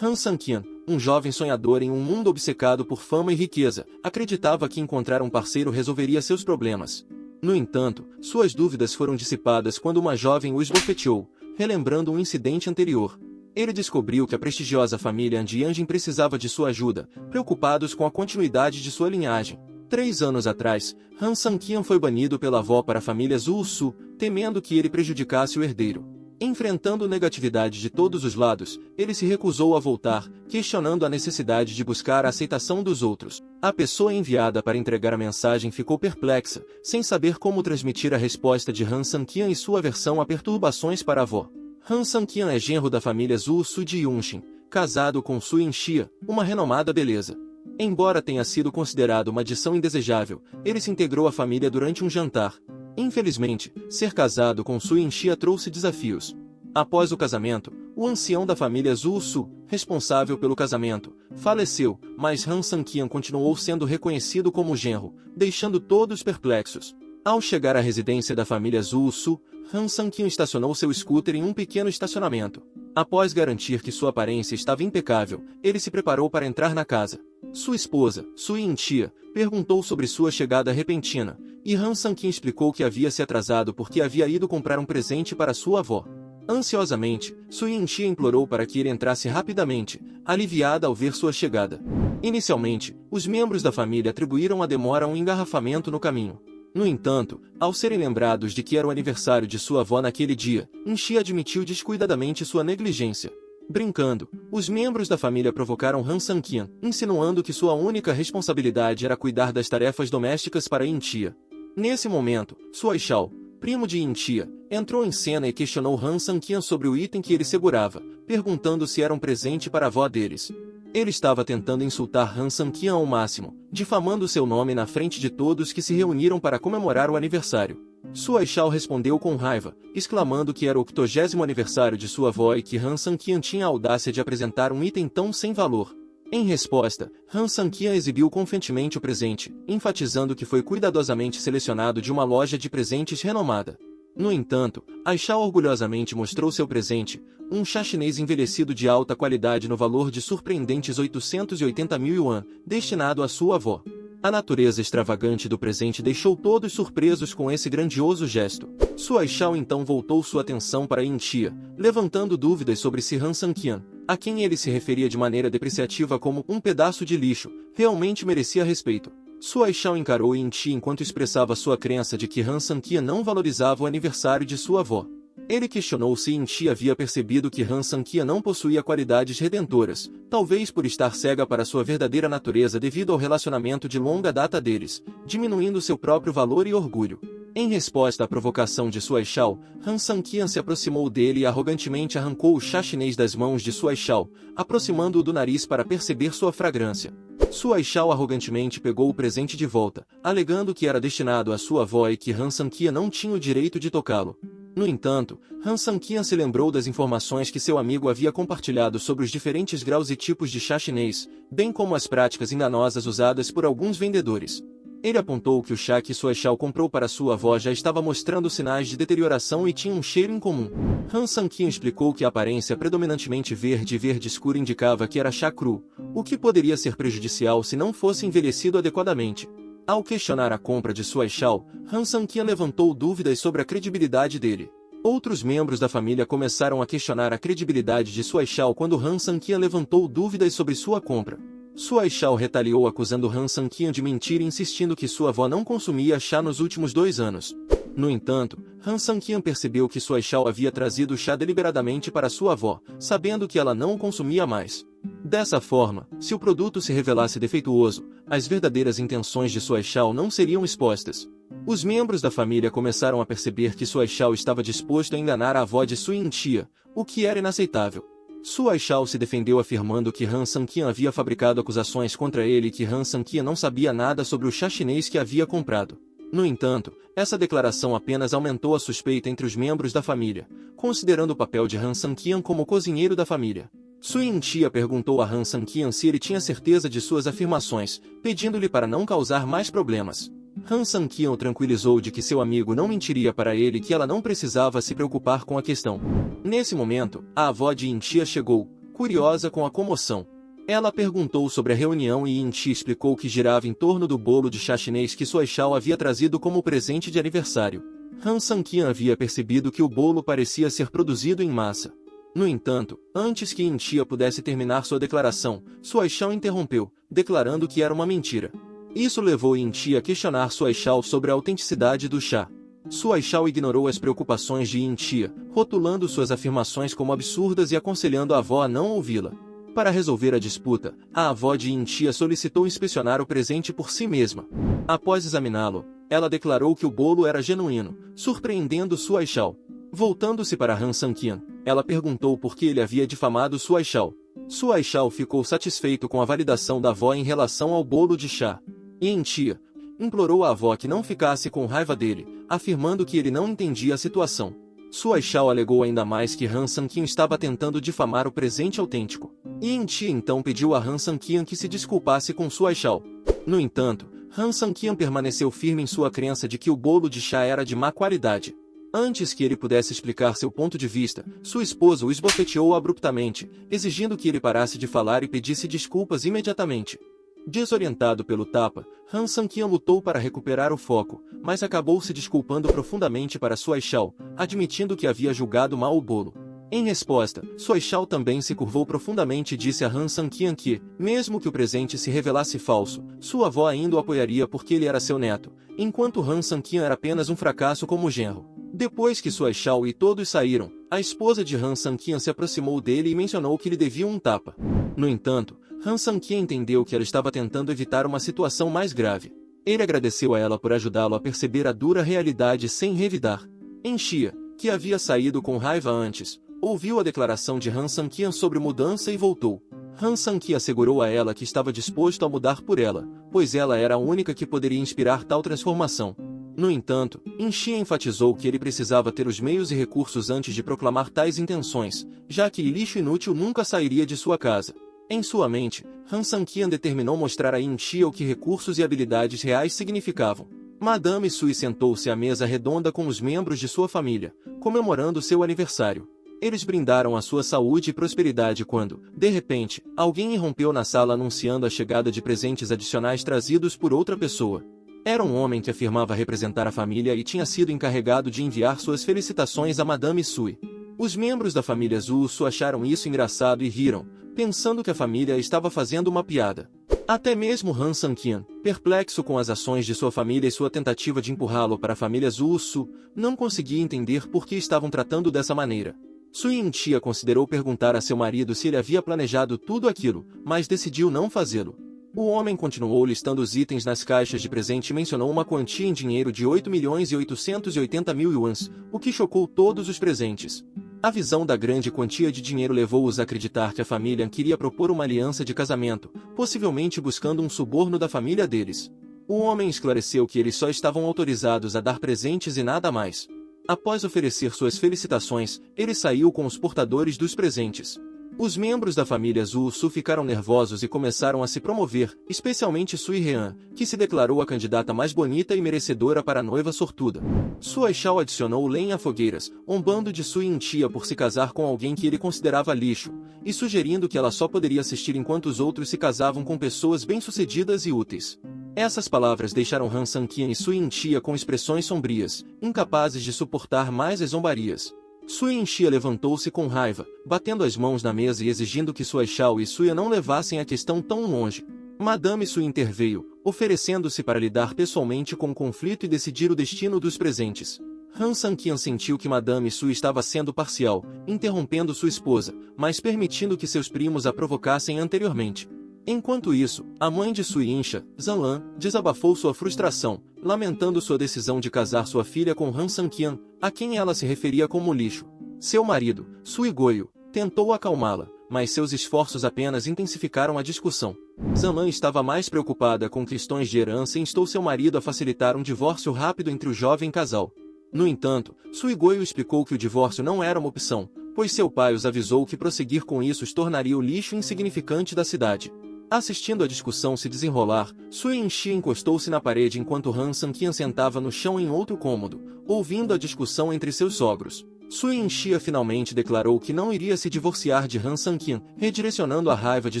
Han Sang-kian, um jovem sonhador em um mundo obcecado por fama e riqueza, acreditava que encontrar um parceiro resolveria seus problemas. No entanto, suas dúvidas foram dissipadas quando uma jovem o esbofeteou, relembrando um incidente anterior. Ele descobriu que a prestigiosa família Andianjin precisava de sua ajuda, preocupados com a continuidade de sua linhagem. 3 anos atrás, Han Sang-kian foi banido pela avó para a família Zhu Su, temendo que ele prejudicasse o herdeiro. Enfrentando negatividade de todos os lados, ele se recusou a voltar, questionando a necessidade de buscar a aceitação dos outros. A pessoa enviada para entregar a mensagem ficou perplexa, sem saber como transmitir a resposta de Han Sang-kian e sua aversão a perturbações para a avó. Han Sang-kian é genro da família Zhu Su de Yunxin, casado com Su Yinxia, uma renomada beleza. Embora tenha sido considerado uma adição indesejável, ele se integrou à família durante um jantar. Infelizmente, ser casado com Su Yinxia trouxe desafios. Após o casamento, o ancião da família Zhu Su, responsável pelo casamento, faleceu, mas Han Sang-kian continuou sendo reconhecido como genro, deixando todos perplexos. Ao chegar à residência da família Zhu Su, Han Sang-kian estacionou seu scooter em um pequeno estacionamento. Após garantir que sua aparência estava impecável, ele se preparou para entrar na casa. Sua esposa, Su Yinxia, perguntou sobre sua chegada repentina, e Han Sang-kian explicou que havia se atrasado porque havia ido comprar um presente para sua avó. Ansiosamente, Su Yinxia implorou para que ele entrasse rapidamente, aliviada ao ver sua chegada. Inicialmente, os membros da família atribuíram a demora a um engarrafamento no caminho. No entanto, ao serem lembrados de que era o aniversário de sua avó naquele dia, Yinxia admitiu descuidadamente sua negligência. Brincando, os membros da família provocaram Han Sang-kian, insinuando que sua única responsabilidade era cuidar das tarefas domésticas para Yinxia. Nesse momento, Suai Shao, primo de Yinxia, entrou em cena e questionou Han Sang-kian sobre o item que ele segurava, perguntando se era um presente para a avó deles. Ele estava tentando insultar Han Sang-kian ao máximo, difamando seu nome na frente de todos que se reuniram para comemorar o aniversário. Suai Shao respondeu com raiva, exclamando que era o 80º aniversário de sua avó e que Han Sang-kian tinha a audácia de apresentar um item tão sem valor. Em resposta, Han Sang-kian exibiu confiantemente o presente, enfatizando que foi cuidadosamente selecionado de uma loja de presentes renomada. No entanto, Aisha orgulhosamente mostrou seu presente, um chá chinês envelhecido de alta qualidade no valor de surpreendentes 880 mil yuan, destinado à sua avó. A natureza extravagante do presente deixou todos surpresos com esse grandioso gesto. Suai Shao então voltou sua atenção para Yinxia, levantando dúvidas sobre se Han Sang-kian, a quem ele se referia de maneira depreciativa como um pedaço de lixo, realmente merecia respeito. Suai Shao encarou Yinxia enquanto expressava sua crença de que Han Sang-kian não valorizava o aniversário de sua avó. Ele questionou se Yinxia havia percebido que Han Sang-kian não possuía qualidades redentoras, talvez por estar cega para sua verdadeira natureza devido ao relacionamento de longa data deles, diminuindo seu próprio valor e orgulho. Em resposta à provocação de Suai Shao, Han Sang-kian se aproximou dele e arrogantemente arrancou o chá chinês das mãos de Suai Shao, aproximando-o do nariz para perceber sua fragrância. Suai Shao arrogantemente pegou o presente de volta, alegando que era destinado à sua avó e que Han Sang-kian não tinha o direito de tocá-lo. No entanto, Han Sang-kian se lembrou das informações que seu amigo havia compartilhado sobre os diferentes graus e tipos de chá chinês, bem como as práticas enganosas usadas por alguns vendedores. Ele apontou que o chá que Suai Shao comprou para sua avó já estava mostrando sinais de deterioração e tinha um cheiro incomum. Han Sang-kian explicou que a aparência predominantemente verde e verde escuro indicava que era chá cru, o que poderia ser prejudicial se não fosse envelhecido adequadamente. Ao questionar a compra de Suai Shao, Han Sang-kian levantou dúvidas sobre a credibilidade dele. Outros membros da família começaram a questionar a credibilidade de Suai Shao quando Han Sang-kian levantou dúvidas sobre sua compra. Suai Shao retaliou acusando Han Sang-kian de mentir e insistindo que sua avó não consumia chá nos últimos 2 anos. No entanto, Han Sang-kian percebeu que Suai Shao havia trazido o chá deliberadamente para sua avó, sabendo que ela não o consumia mais. Dessa forma, se o produto se revelasse defeituoso, as verdadeiras intenções de Suai Shao não seriam expostas. Os membros da família começaram a perceber que Suai Shao estava disposto a enganar a avó de Su Yinxia, o que era inaceitável. Suai Shao se defendeu afirmando que Han Sang-kian havia fabricado acusações contra ele e que Han Sang-kian não sabia nada sobre o chá chinês que havia comprado. No entanto, essa declaração apenas aumentou a suspeita entre os membros da família, considerando o papel de Han Sang-kian como cozinheiro da família. Su Yinxia perguntou a Han Sang-kian se ele tinha certeza de suas afirmações, pedindo-lhe para não causar mais problemas. Han Sang-kian o tranquilizou de que seu amigo não mentiria para ele e que ela não precisava se preocupar com a questão. Nesse momento, a avó de Yinxia chegou, curiosa com a comoção. Ela perguntou sobre a reunião e Yin-Chi explicou que girava em torno do bolo de chá chinês que Sua Shao havia trazido como presente de aniversário. Han Sang-Qian havia percebido que o bolo parecia ser produzido em massa. No entanto, antes que Yin-Chi pudesse terminar sua declaração, Sua Shao interrompeu, declarando que era uma mentira. Isso levou Yin-Chi a questionar Sua Shao sobre a autenticidade do chá. Sua Shao ignorou as preocupações de Yin-Chi, rotulando suas afirmações como absurdas e aconselhando a avó a não ouvi-la. Para resolver a disputa, a avó de Yin-Chi solicitou inspecionar o presente por si mesma. Após examiná-lo, ela declarou que o bolo era genuíno, surpreendendo Sua Shao. Voltando-se para Han Sang-Qian, ela perguntou por que ele havia difamado Sua Shao. Sua Shao ficou satisfeito com a validação da avó em relação ao bolo de chá. Yin-Chi implorou à avó que não ficasse com raiva dele, afirmando que ele não entendia a situação. Sua Shao alegou ainda mais que Han Sang-Qian estava tentando difamar o presente autêntico. Yin-Chi então pediu a Han Sang-Qian que se desculpasse com Sua Shao. No entanto, Han Sang-Qian permaneceu firme em sua crença de que o bolo de chá era de má qualidade. Antes que ele pudesse explicar seu ponto de vista, sua esposa o esbofeteou abruptamente, exigindo que ele parasse de falar e pedisse desculpas imediatamente. Desorientado pelo tapa, Han Sang-Qian lutou para recuperar o foco, mas acabou se desculpando profundamente para Sua Shao, admitindo que havia julgado mal o bolo. Em resposta, Sua Shao também se curvou profundamente e disse a Han Sang-Qian que, mesmo que o presente se revelasse falso, sua avó ainda o apoiaria porque ele era seu neto, enquanto Han Sang-Qian era apenas um fracasso como genro. Depois que Sua Shao e todos saíram, a esposa de Han Sang-Qian se aproximou dele e mencionou que lhe deviam um tapa. No entanto, Han Sang-Qian entendeu que ela estava tentando evitar uma situação mais grave. Ele agradeceu a ela por ajudá-lo a perceber a dura realidade sem revidar. Yin-Chi, que havia saído com raiva antes, ouviu a declaração de Han Sang-Qian sobre mudança e voltou. Han Sang-Qian assegurou a ela que estava disposto a mudar por ela, pois ela era a única que poderia inspirar tal transformação. No entanto, Yin-Chi enfatizou que ele precisava ter os meios e recursos antes de proclamar tais intenções, já que lixo inútil nunca sairia de sua casa. Em sua mente, Han Sang-Qian determinou mostrar a Yin-Chi o que recursos e habilidades reais significavam. Madame Sui sentou-se à mesa redonda com os membros de sua família, comemorando seu aniversário. Eles brindaram a sua saúde e prosperidade quando, de repente, alguém irrompeu na sala anunciando a chegada de presentes adicionais trazidos por outra pessoa. Era um homem que afirmava representar a família e tinha sido encarregado de enviar suas felicitações a Madame Sui. Os membros da família Zhu acharam isso engraçado e riram, pensando que a família estava fazendo uma piada. Até mesmo Han Sang-Qian, perplexo com as ações de sua família e sua tentativa de empurrá-lo para a família Zhu, não conseguia entender por que estavam tratando dessa maneira. Sui Yin-Chi considerou perguntar a seu marido se ele havia planejado tudo aquilo, mas decidiu não fazê-lo. O homem continuou listando os itens nas caixas de presente e mencionou uma quantia em dinheiro de 8.880.000 yuans, o que chocou todos os presentes. A visão da grande quantia de dinheiro levou-os a acreditar que a família queria propor uma aliança de casamento, possivelmente buscando um suborno da família deles. O homem esclareceu que eles só estavam autorizados a dar presentes e nada mais. Após oferecer suas felicitações, ele saiu com os portadores dos presentes. Os membros da família Zhu ficaram nervosos e começaram a se promover, especialmente Sui Hean, que se declarou a candidata mais bonita e merecedora para a noiva sortuda. Sua Shao adicionou lenha a fogueiras, zombando de Sui Yin-Chi por se casar com alguém que ele considerava lixo, e sugerindo que ela só poderia assistir enquanto os outros se casavam com pessoas bem-sucedidas e úteis. Essas palavras deixaram Han Sang-Qian e Sui Yin-Chi com expressões sombrias, incapazes de suportar mais as zombarias. Sui Yin-Chi levantou-se com raiva, batendo as mãos na mesa e exigindo que Sua Shao e Suya não levassem a questão tão longe. Madame Sui interveio, oferecendo-se para lidar pessoalmente com o conflito e decidir o destino dos presentes. Han Sang-Qian sentiu que Madame Sui estava sendo parcial, interrompendo sua esposa, mas permitindo que seus primos a provocassem anteriormente. Enquanto isso, a mãe de Sui Yin-Sha, Zanlan, desabafou sua frustração, lamentando sua decisão de casar sua filha com Han Sang-Qian, a quem ela se referia como lixo. Seu marido, Sui Goyo, tentou acalmá-la, mas seus esforços apenas intensificaram a discussão. Zanlan estava mais preocupada com questões de herança e instou seu marido a facilitar um divórcio rápido entre o jovem casal. No entanto, Sui Goyo explicou que o divórcio não era uma opção, pois seu pai os avisou que prosseguir com isso os tornaria o lixo insignificante da cidade. Assistindo a discussão se desenrolar, Sui Yin-Chi encostou-se na parede enquanto Han Sang-Qian sentava no chão em outro cômodo, ouvindo a discussão entre seus sogros. Sui Inxia finalmente declarou que não iria se divorciar de Han Sang-Qian, redirecionando a raiva de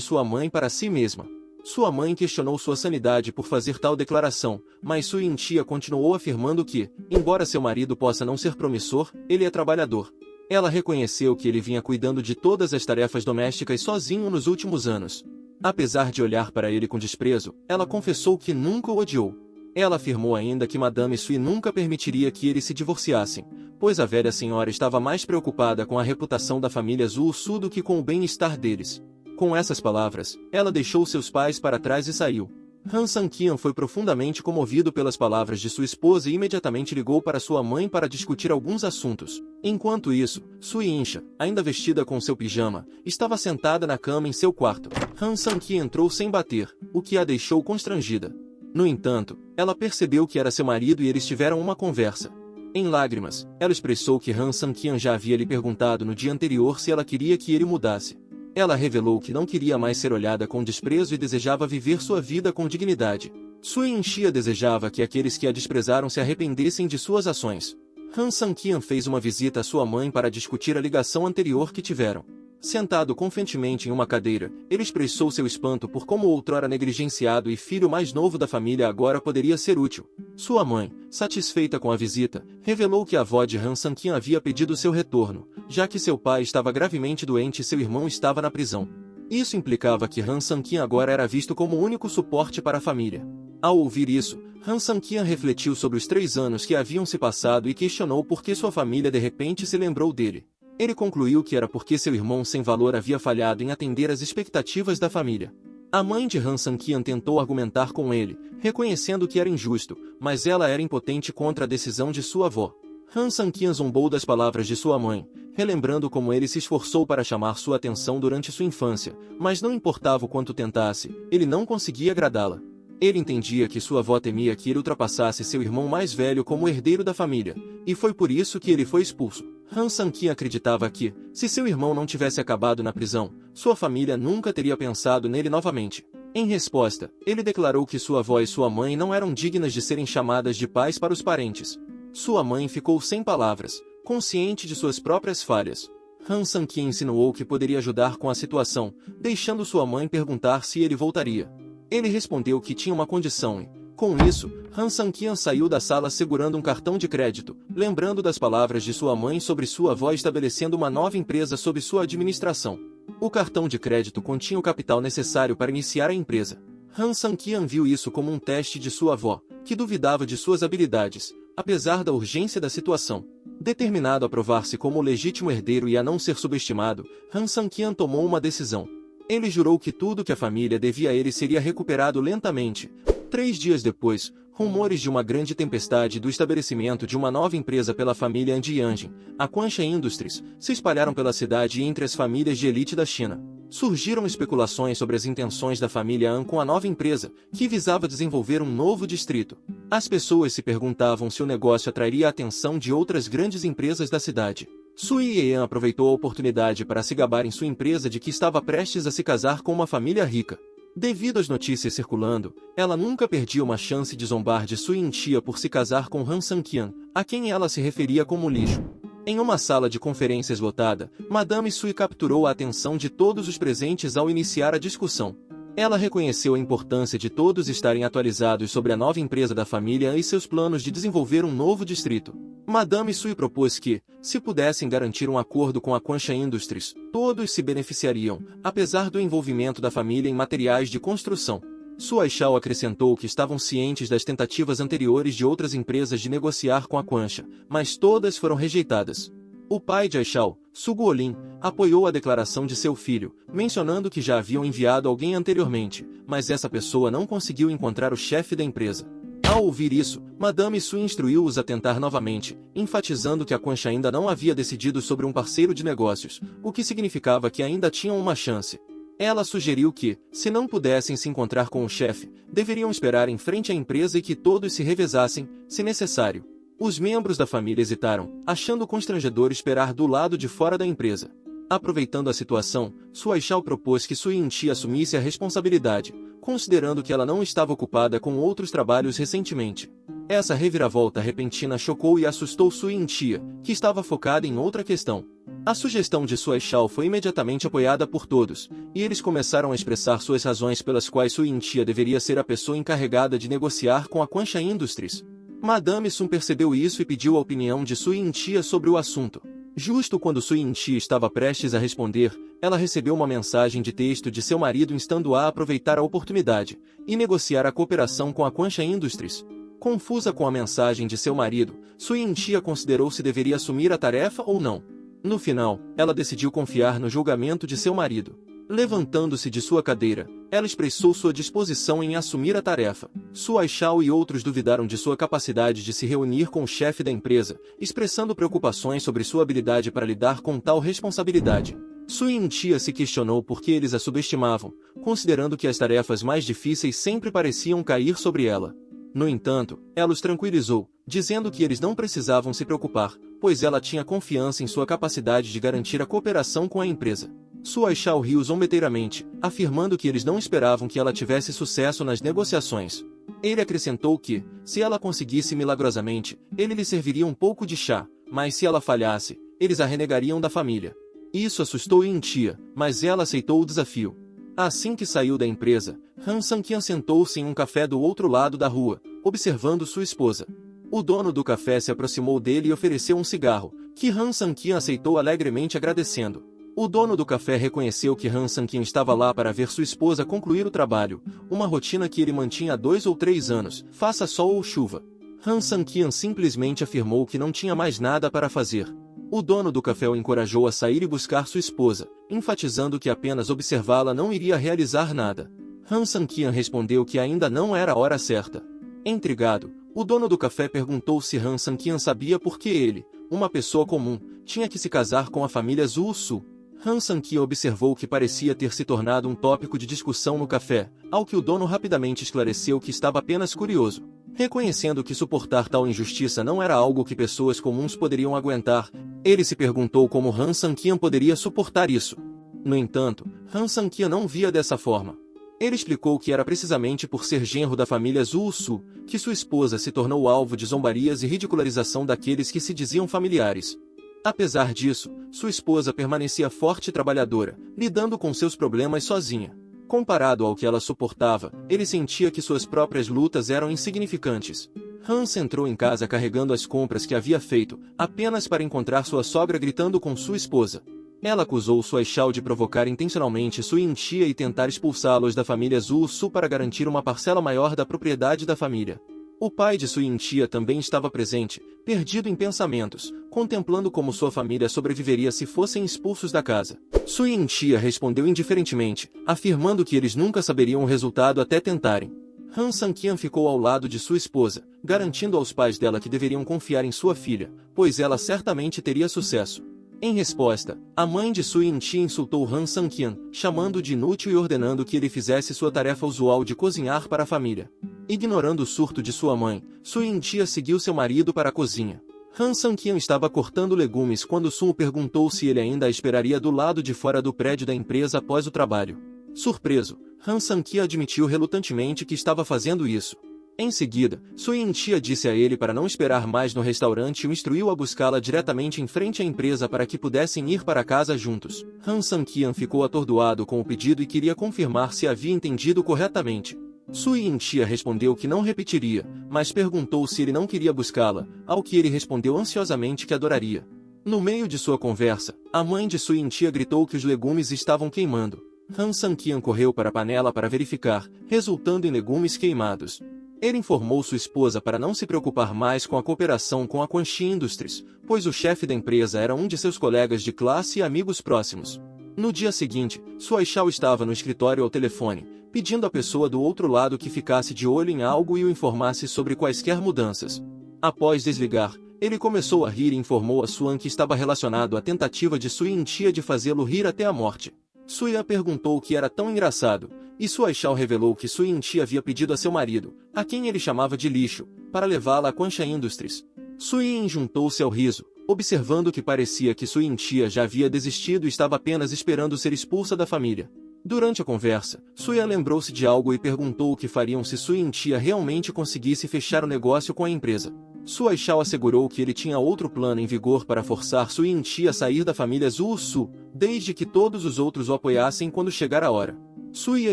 sua mãe para si mesma. Sua mãe questionou sua sanidade por fazer tal declaração, mas Sui Inxia continuou afirmando que, embora seu marido possa não ser promissor, ele é trabalhador. Ela reconheceu que ele vinha cuidando de todas as tarefas domésticas sozinho nos últimos anos. Apesar de olhar para ele com desprezo, ela confessou que nunca o odiou. Ela afirmou ainda que Madame Sui nunca permitiria que eles se divorciassem, pois a velha senhora estava mais preocupada com a reputação da família Zhu Su do que com o bem-estar deles. Com essas palavras, ela deixou seus pais para trás e saiu. Han Sang-Qian foi profundamente comovido pelas palavras de sua esposa e imediatamente ligou para sua mãe para discutir alguns assuntos. Enquanto isso, Sui Inxia, ainda vestida com seu pijama, estava sentada na cama em seu quarto. Han Sang-Qian entrou sem bater, o que a deixou constrangida. No entanto, ela percebeu que era seu marido e eles tiveram uma conversa. Em lágrimas, ela expressou que Han Sang-Qian já havia lhe perguntado no dia anterior se ela queria que ele mudasse. Ela revelou que não queria mais ser olhada com desprezo e desejava viver sua vida com dignidade. Sui Inxia desejava que aqueles que a desprezaram se arrependessem de suas ações. Han Sang-Qian fez uma visita à sua mãe para discutir a ligação anterior que tiveram. Sentado confiantemente em uma cadeira, ele expressou seu espanto por como outrora negligenciado e filho mais novo da família agora poderia ser útil. Sua mãe, satisfeita com a visita, revelou que a avó de Han Sang-Qian havia pedido seu retorno, já que seu pai estava gravemente doente e seu irmão estava na prisão. Isso implicava que Han Sang-Qian agora era visto como o único suporte para a família. Ao ouvir isso, Han Sang-Qian refletiu sobre os 3 anos que haviam se passado e questionou por que sua família de repente se lembrou dele. Ele concluiu que era porque seu irmão sem valor havia falhado em atender às expectativas da família. A mãe de Han Sang-Qian tentou argumentar com ele, reconhecendo que era injusto, mas ela era impotente contra a decisão de sua avó. Han Sang-Qian zombou das palavras de sua mãe, relembrando como ele se esforçou para chamar sua atenção durante sua infância, mas não importava o quanto tentasse, ele não conseguia agradá-la. Ele entendia que sua avó temia que ele ultrapassasse seu irmão mais velho como herdeiro da família, e foi por isso que ele foi expulso. Han Sang-Qian acreditava que, se seu irmão não tivesse acabado na prisão, sua família nunca teria pensado nele novamente. Em resposta, ele declarou que sua avó e sua mãe não eram dignas de serem chamadas de pais para os parentes. Sua mãe ficou sem palavras, consciente de suas próprias falhas. Han Sang-Qian insinuou que poderia ajudar com a situação, deixando sua mãe perguntar se ele voltaria. Ele respondeu que tinha uma condição e, com isso, Han Sang-Qian saiu da sala segurando um cartão de crédito, lembrando das palavras de sua mãe sobre sua avó estabelecendo uma nova empresa sob sua administração. O cartão de crédito continha o capital necessário para iniciar a empresa. Han Sang-Qian viu isso como um teste de sua avó, que duvidava de suas habilidades, apesar da urgência da situação. Determinado a provar-se como o legítimo herdeiro e a não ser subestimado, Han Sang-Qian tomou uma decisão. Ele jurou que tudo que a família devia a ele seria recuperado lentamente. 3 dias depois, rumores de uma grande tempestade e do estabelecimento de uma nova empresa pela família Andianjin, a Quanxia Industries, se espalharam pela cidade e entre as famílias de elite da China. Surgiram especulações sobre as intenções da família An com a nova empresa, que visava desenvolver um novo distrito. As pessoas se perguntavam se o negócio atrairia a atenção de outras grandes empresas da cidade. Sui Yean aproveitou a oportunidade para se gabar em sua empresa de que estava prestes a se casar com uma família rica. Devido às notícias circulando, ela nunca perdia uma chance de zombar de Sui Inxia por se casar com Han Sang-Qian, a quem ela se referia como lixo. Em uma sala de conferências lotada, Madame Sui capturou a atenção de todos os presentes ao iniciar a discussão. Ela reconheceu a importância de todos estarem atualizados sobre a nova empresa da família e seus planos de desenvolver um novo distrito. Madame Sui propôs que, se pudessem garantir um acordo com a Quanxia Industries, todos se beneficiariam, apesar do envolvimento da família em materiais de construção. Sua Shao acrescentou que estavam cientes das tentativas anteriores de outras empresas de negociar com a Quanxia, mas todas foram rejeitadas. O pai de Aishao, Su Guolin, apoiou a declaração de seu filho, mencionando que já haviam enviado alguém anteriormente, mas essa pessoa não conseguiu encontrar o chefe da empresa. Ao ouvir isso, Madame Sui instruiu-os a tentar novamente, enfatizando que a Quanxia ainda não havia decidido sobre um parceiro de negócios, o que significava que ainda tinham uma chance. Ela sugeriu que, se não pudessem se encontrar com o chefe, deveriam esperar em frente à empresa e que todos se revezassem, se necessário. Os membros da família hesitaram, achando constrangedor esperar do lado de fora da empresa. Aproveitando a situação, Sua Shao propôs que Sui Inxia assumisse a responsabilidade, considerando que ela não estava ocupada com outros trabalhos recentemente. Essa reviravolta repentina chocou e assustou Sui Tia, que estava focada em outra questão. A sugestão de Sua Shao foi imediatamente apoiada por todos, e eles começaram a expressar suas razões pelas quais Sui Tia deveria ser a pessoa encarregada de negociar com a Quanxia Industries. Madame Sun percebeu isso e pediu a opinião de Sui Tia sobre o assunto. Justo quando Sui Tia estava prestes a responder, ela recebeu uma mensagem de texto de seu marido instando-a a aproveitar a oportunidade e negociar a cooperação com a Quanxia Industries. Confusa com a mensagem de seu marido, Sui Tia considerou se deveria assumir a tarefa ou não. No final, ela decidiu confiar no julgamento de seu marido. Levantando-se de sua cadeira, ela expressou sua disposição em assumir a tarefa. Sua Shao e outros duvidaram de sua capacidade de se reunir com o chefe da empresa, expressando preocupações sobre sua habilidade para lidar com tal responsabilidade. Sui Tia se questionou por que eles a subestimavam, considerando que as tarefas mais difíceis sempre pareciam cair sobre ela. No entanto, ela os tranquilizou, dizendo que eles não precisavam se preocupar, pois ela tinha confiança em sua capacidade de garantir a cooperação com a empresa. Sua Shao riu zombeteiramente, afirmando que eles não esperavam que ela tivesse sucesso nas negociações. Ele acrescentou que, se ela conseguisse milagrosamente, ele lhe serviria um pouco de chá, mas se ela falhasse, eles a renegariam da família. Isso assustou Tia, mas ela aceitou o desafio. Assim que saiu da empresa, Han Sanqian sentou-se em um café do outro lado da rua, observando sua esposa. O dono do café se aproximou dele e ofereceu um cigarro, que Han Sanqian aceitou alegremente agradecendo. O dono do café reconheceu que Han Sanqian estava lá para ver sua esposa concluir o trabalho, uma rotina que ele mantinha há 2 ou 3 anos, faça sol ou chuva. Han Sanqian simplesmente afirmou que não tinha mais nada para fazer. O dono do café o encorajou a sair e buscar sua esposa, enfatizando que apenas observá-la não iria realizar nada. Han Sanqian respondeu que ainda não era a hora certa. Intrigado, o dono do café perguntou se Han Sanqian sabia por que ele, uma pessoa comum, tinha que se casar com a família Zhu Su. Han Sanqian observou que parecia ter se tornado um tópico de discussão no café, ao que o dono rapidamente esclareceu que estava apenas curioso. Reconhecendo que suportar tal injustiça não era algo que pessoas comuns poderiam aguentar, ele se perguntou como Han Sanqian poderia suportar isso. No entanto, Han Sanqian não via dessa forma. Ele explicou que era precisamente por ser genro da família Zhu Su, que sua esposa se tornou alvo de zombarias e ridicularização daqueles que se diziam familiares. Apesar disso, sua esposa permanecia forte e trabalhadora, lidando com seus problemas sozinha. Comparado ao que ela suportava, ele sentia que suas próprias lutas eram insignificantes. Hans entrou em casa carregando as compras que havia feito, apenas para encontrar sua sogra gritando com sua esposa. Ela acusou Sua Shao de provocar intencionalmente Sui Tia e tentar expulsá-los da família Zhu Su para garantir uma parcela maior da propriedade da família. O pai de Sui Tia também estava presente, perdido em pensamentos, contemplando como sua família sobreviveria se fossem expulsos da casa. Sui Tia respondeu indiferentemente, afirmando que eles nunca saberiam o resultado até tentarem. Han Sanqian ficou ao lado de sua esposa, garantindo aos pais dela que deveriam confiar em sua filha, pois ela certamente teria sucesso. Em resposta, a mãe de Sui Tia insultou Han Sanqian, chamando-o de inútil e ordenando que ele fizesse sua tarefa usual de cozinhar para a família. Ignorando o surto de sua mãe, Sui Tia seguiu seu marido para a cozinha. Han Sanqian estava cortando legumes quando Sun perguntou se ele ainda a esperaria do lado de fora do prédio da empresa após o trabalho. Surpreso, Han Sanqian admitiu relutantemente que estava fazendo isso. Em seguida, Sui Tia disse a ele para não esperar mais no restaurante e o instruiu a buscá-la diretamente em frente à empresa para que pudessem ir para casa juntos. Han Sanqian ficou atordoado com o pedido e queria confirmar se havia entendido corretamente. Sui Tia respondeu que não repetiria, mas perguntou se ele não queria buscá-la, ao que ele respondeu ansiosamente que adoraria. No meio de sua conversa, a mãe de Sui Tia gritou que os legumes estavam queimando. Han Sanqian correu para a panela para verificar, resultando em legumes queimados. Ele informou sua esposa para não se preocupar mais com a cooperação com a Quanxia Industries, pois o chefe da empresa era um de seus colegas de classe e amigos próximos. No dia seguinte, Sua Shao estava no escritório ao telefone, pedindo à pessoa do outro lado que ficasse de olho em algo e o informasse sobre quaisquer mudanças. Após desligar, ele começou a rir e informou a Suan que estava relacionado à tentativa de Sui Tia de fazê-lo rir até a morte. Suya perguntou o que era tão engraçado, e Sua Shao revelou que Sui Tia havia pedido a seu marido, a quem ele chamava de lixo, para levá-la à Quanxia Industries. Sui juntou-se ao riso, observando que parecia que Sui Tia já havia desistido e estava apenas esperando ser expulsa da família. Durante a conversa, Suya lembrou-se de algo e perguntou o que fariam se Su Yintia realmente conseguisse fechar o negócio com a empresa. Su Aishao assegurou que ele tinha outro plano em vigor para forçar Su Yintia a sair da família Zhu Su, desde que todos os outros o apoiassem quando chegar a hora. Suya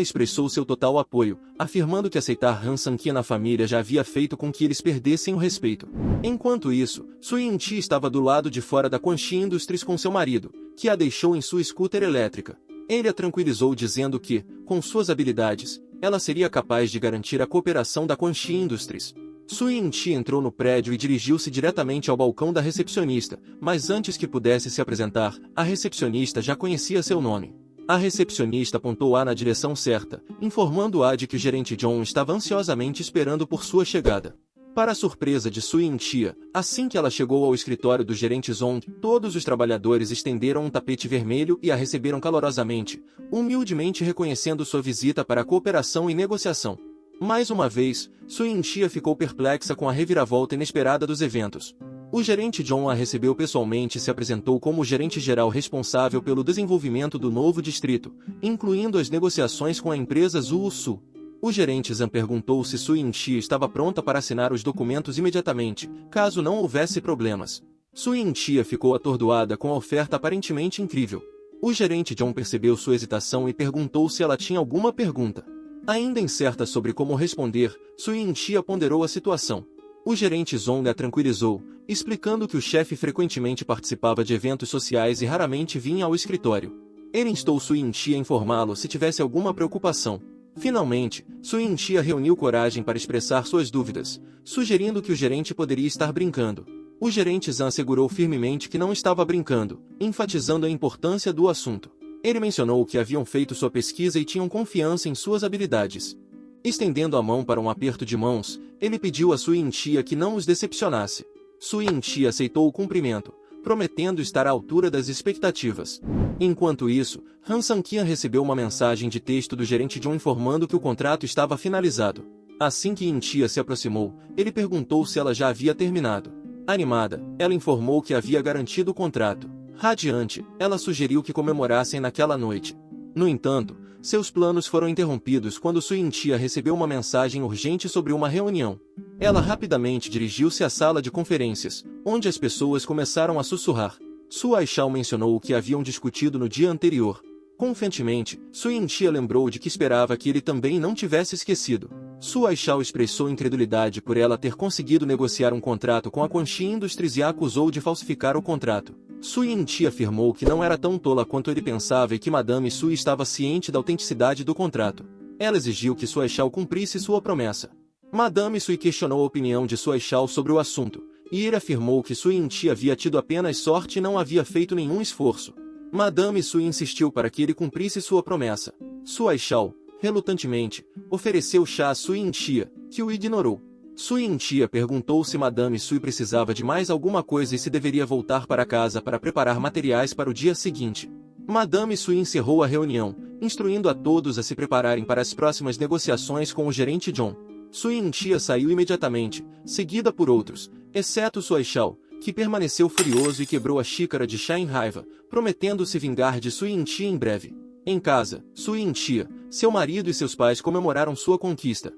expressou seu total apoio, afirmando que aceitar Han Sanqian na família já havia feito com que eles perdessem o respeito. Enquanto isso, Su Yintia estava do lado de fora da Quanxi Industries com seu marido, que a deixou em sua scooter elétrica. Ele a tranquilizou dizendo que, com suas habilidades, ela seria capaz de garantir a cooperação da Quanxi Industries. Su Yintia entrou no prédio e dirigiu-se diretamente ao balcão da recepcionista, mas antes que pudesse se apresentar, a recepcionista já conhecia seu nome. A recepcionista apontou-a na direção certa, informando-a de que o gerente John estava ansiosamente esperando por sua chegada. Para a surpresa de Su Yintia, assim que ela chegou ao escritório do gerente Zong, todos os trabalhadores estenderam um tapete vermelho e a receberam calorosamente, humildemente reconhecendo sua visita para a cooperação e negociação. Mais uma vez, Su Yintia ficou perplexa com a reviravolta inesperada dos eventos. O gerente John a recebeu pessoalmente e se apresentou como o gerente geral responsável pelo desenvolvimento do novo distrito, incluindo as negociações com a empresa Zhu Su. O gerente Zhang perguntou se Su Yintia estava pronta para assinar os documentos imediatamente, caso não houvesse problemas. Su Yintia ficou atordoada com a oferta aparentemente incrível. O gerente John percebeu sua hesitação e perguntou se ela tinha alguma pergunta. Ainda incerta sobre como responder, Su Yintia ponderou a situação. O gerente Zong a tranquilizou, explicando que o chefe frequentemente participava de eventos sociais e raramente vinha ao escritório. Ele instou Su Yintia a informá-lo se tivesse alguma preocupação. Finalmente, Su Yintia reuniu coragem para expressar suas dúvidas, sugerindo que o gerente poderia estar brincando. O gerente Zhang assegurou firmemente que não estava brincando, enfatizando a importância do assunto. Ele mencionou que haviam feito sua pesquisa e tinham confiança em suas habilidades. Estendendo a mão para um aperto de mãos, ele pediu a Su Yintia que não os decepcionasse. Su Yintia aceitou o cumprimento, prometendo estar à altura das expectativas. Enquanto isso, Han Sanqian recebeu uma mensagem de texto do gerente John informando que o contrato estava finalizado. Assim que Yintia se aproximou, ele perguntou se ela já havia terminado. Animada, ela informou que havia garantido o contrato. Radiante, ela sugeriu que comemorassem naquela noite. No entanto, seus planos foram interrompidos quando Su Yintia recebeu uma mensagem urgente sobre uma reunião. Ela rapidamente dirigiu-se à sala de conferências, onde as pessoas começaram a sussurrar. Su Aishao mencionou o que haviam discutido no dia anterior. Confiantemente, Su Yintia lembrou de que esperava que ele também não tivesse esquecido. Su Aishao expressou incredulidade por ela ter conseguido negociar um contrato com a Quanxi Industries e a acusou de falsificar o contrato. Su Yintia afirmou que não era tão tola quanto ele pensava e que Madame Sui estava ciente da autenticidade do contrato. Ela exigiu que Su Aishao cumprisse sua promessa. Madame Sui questionou a opinião de Su Aishao sobre o assunto, e ele afirmou que Su Yintia havia tido apenas sorte e não havia feito nenhum esforço. Madame Sui insistiu para que ele cumprisse sua promessa. Su Aishao, relutantemente, ofereceu chá a Su Yintia, que o ignorou. Su Yintia perguntou se Madame Sui precisava de mais alguma coisa e se deveria voltar para casa para preparar materiais para o dia seguinte. Madame Sui encerrou a reunião, instruindo a todos a se prepararem para as próximas negociações com o gerente John. Su Yintia saiu imediatamente, seguida por outros, exceto Su Aishao, que permaneceu furioso e quebrou a xícara de chá em raiva, prometendo se vingar de Su Yintia em breve. Em casa, Su Yintia, seu marido e seus pais comemoraram sua conquista.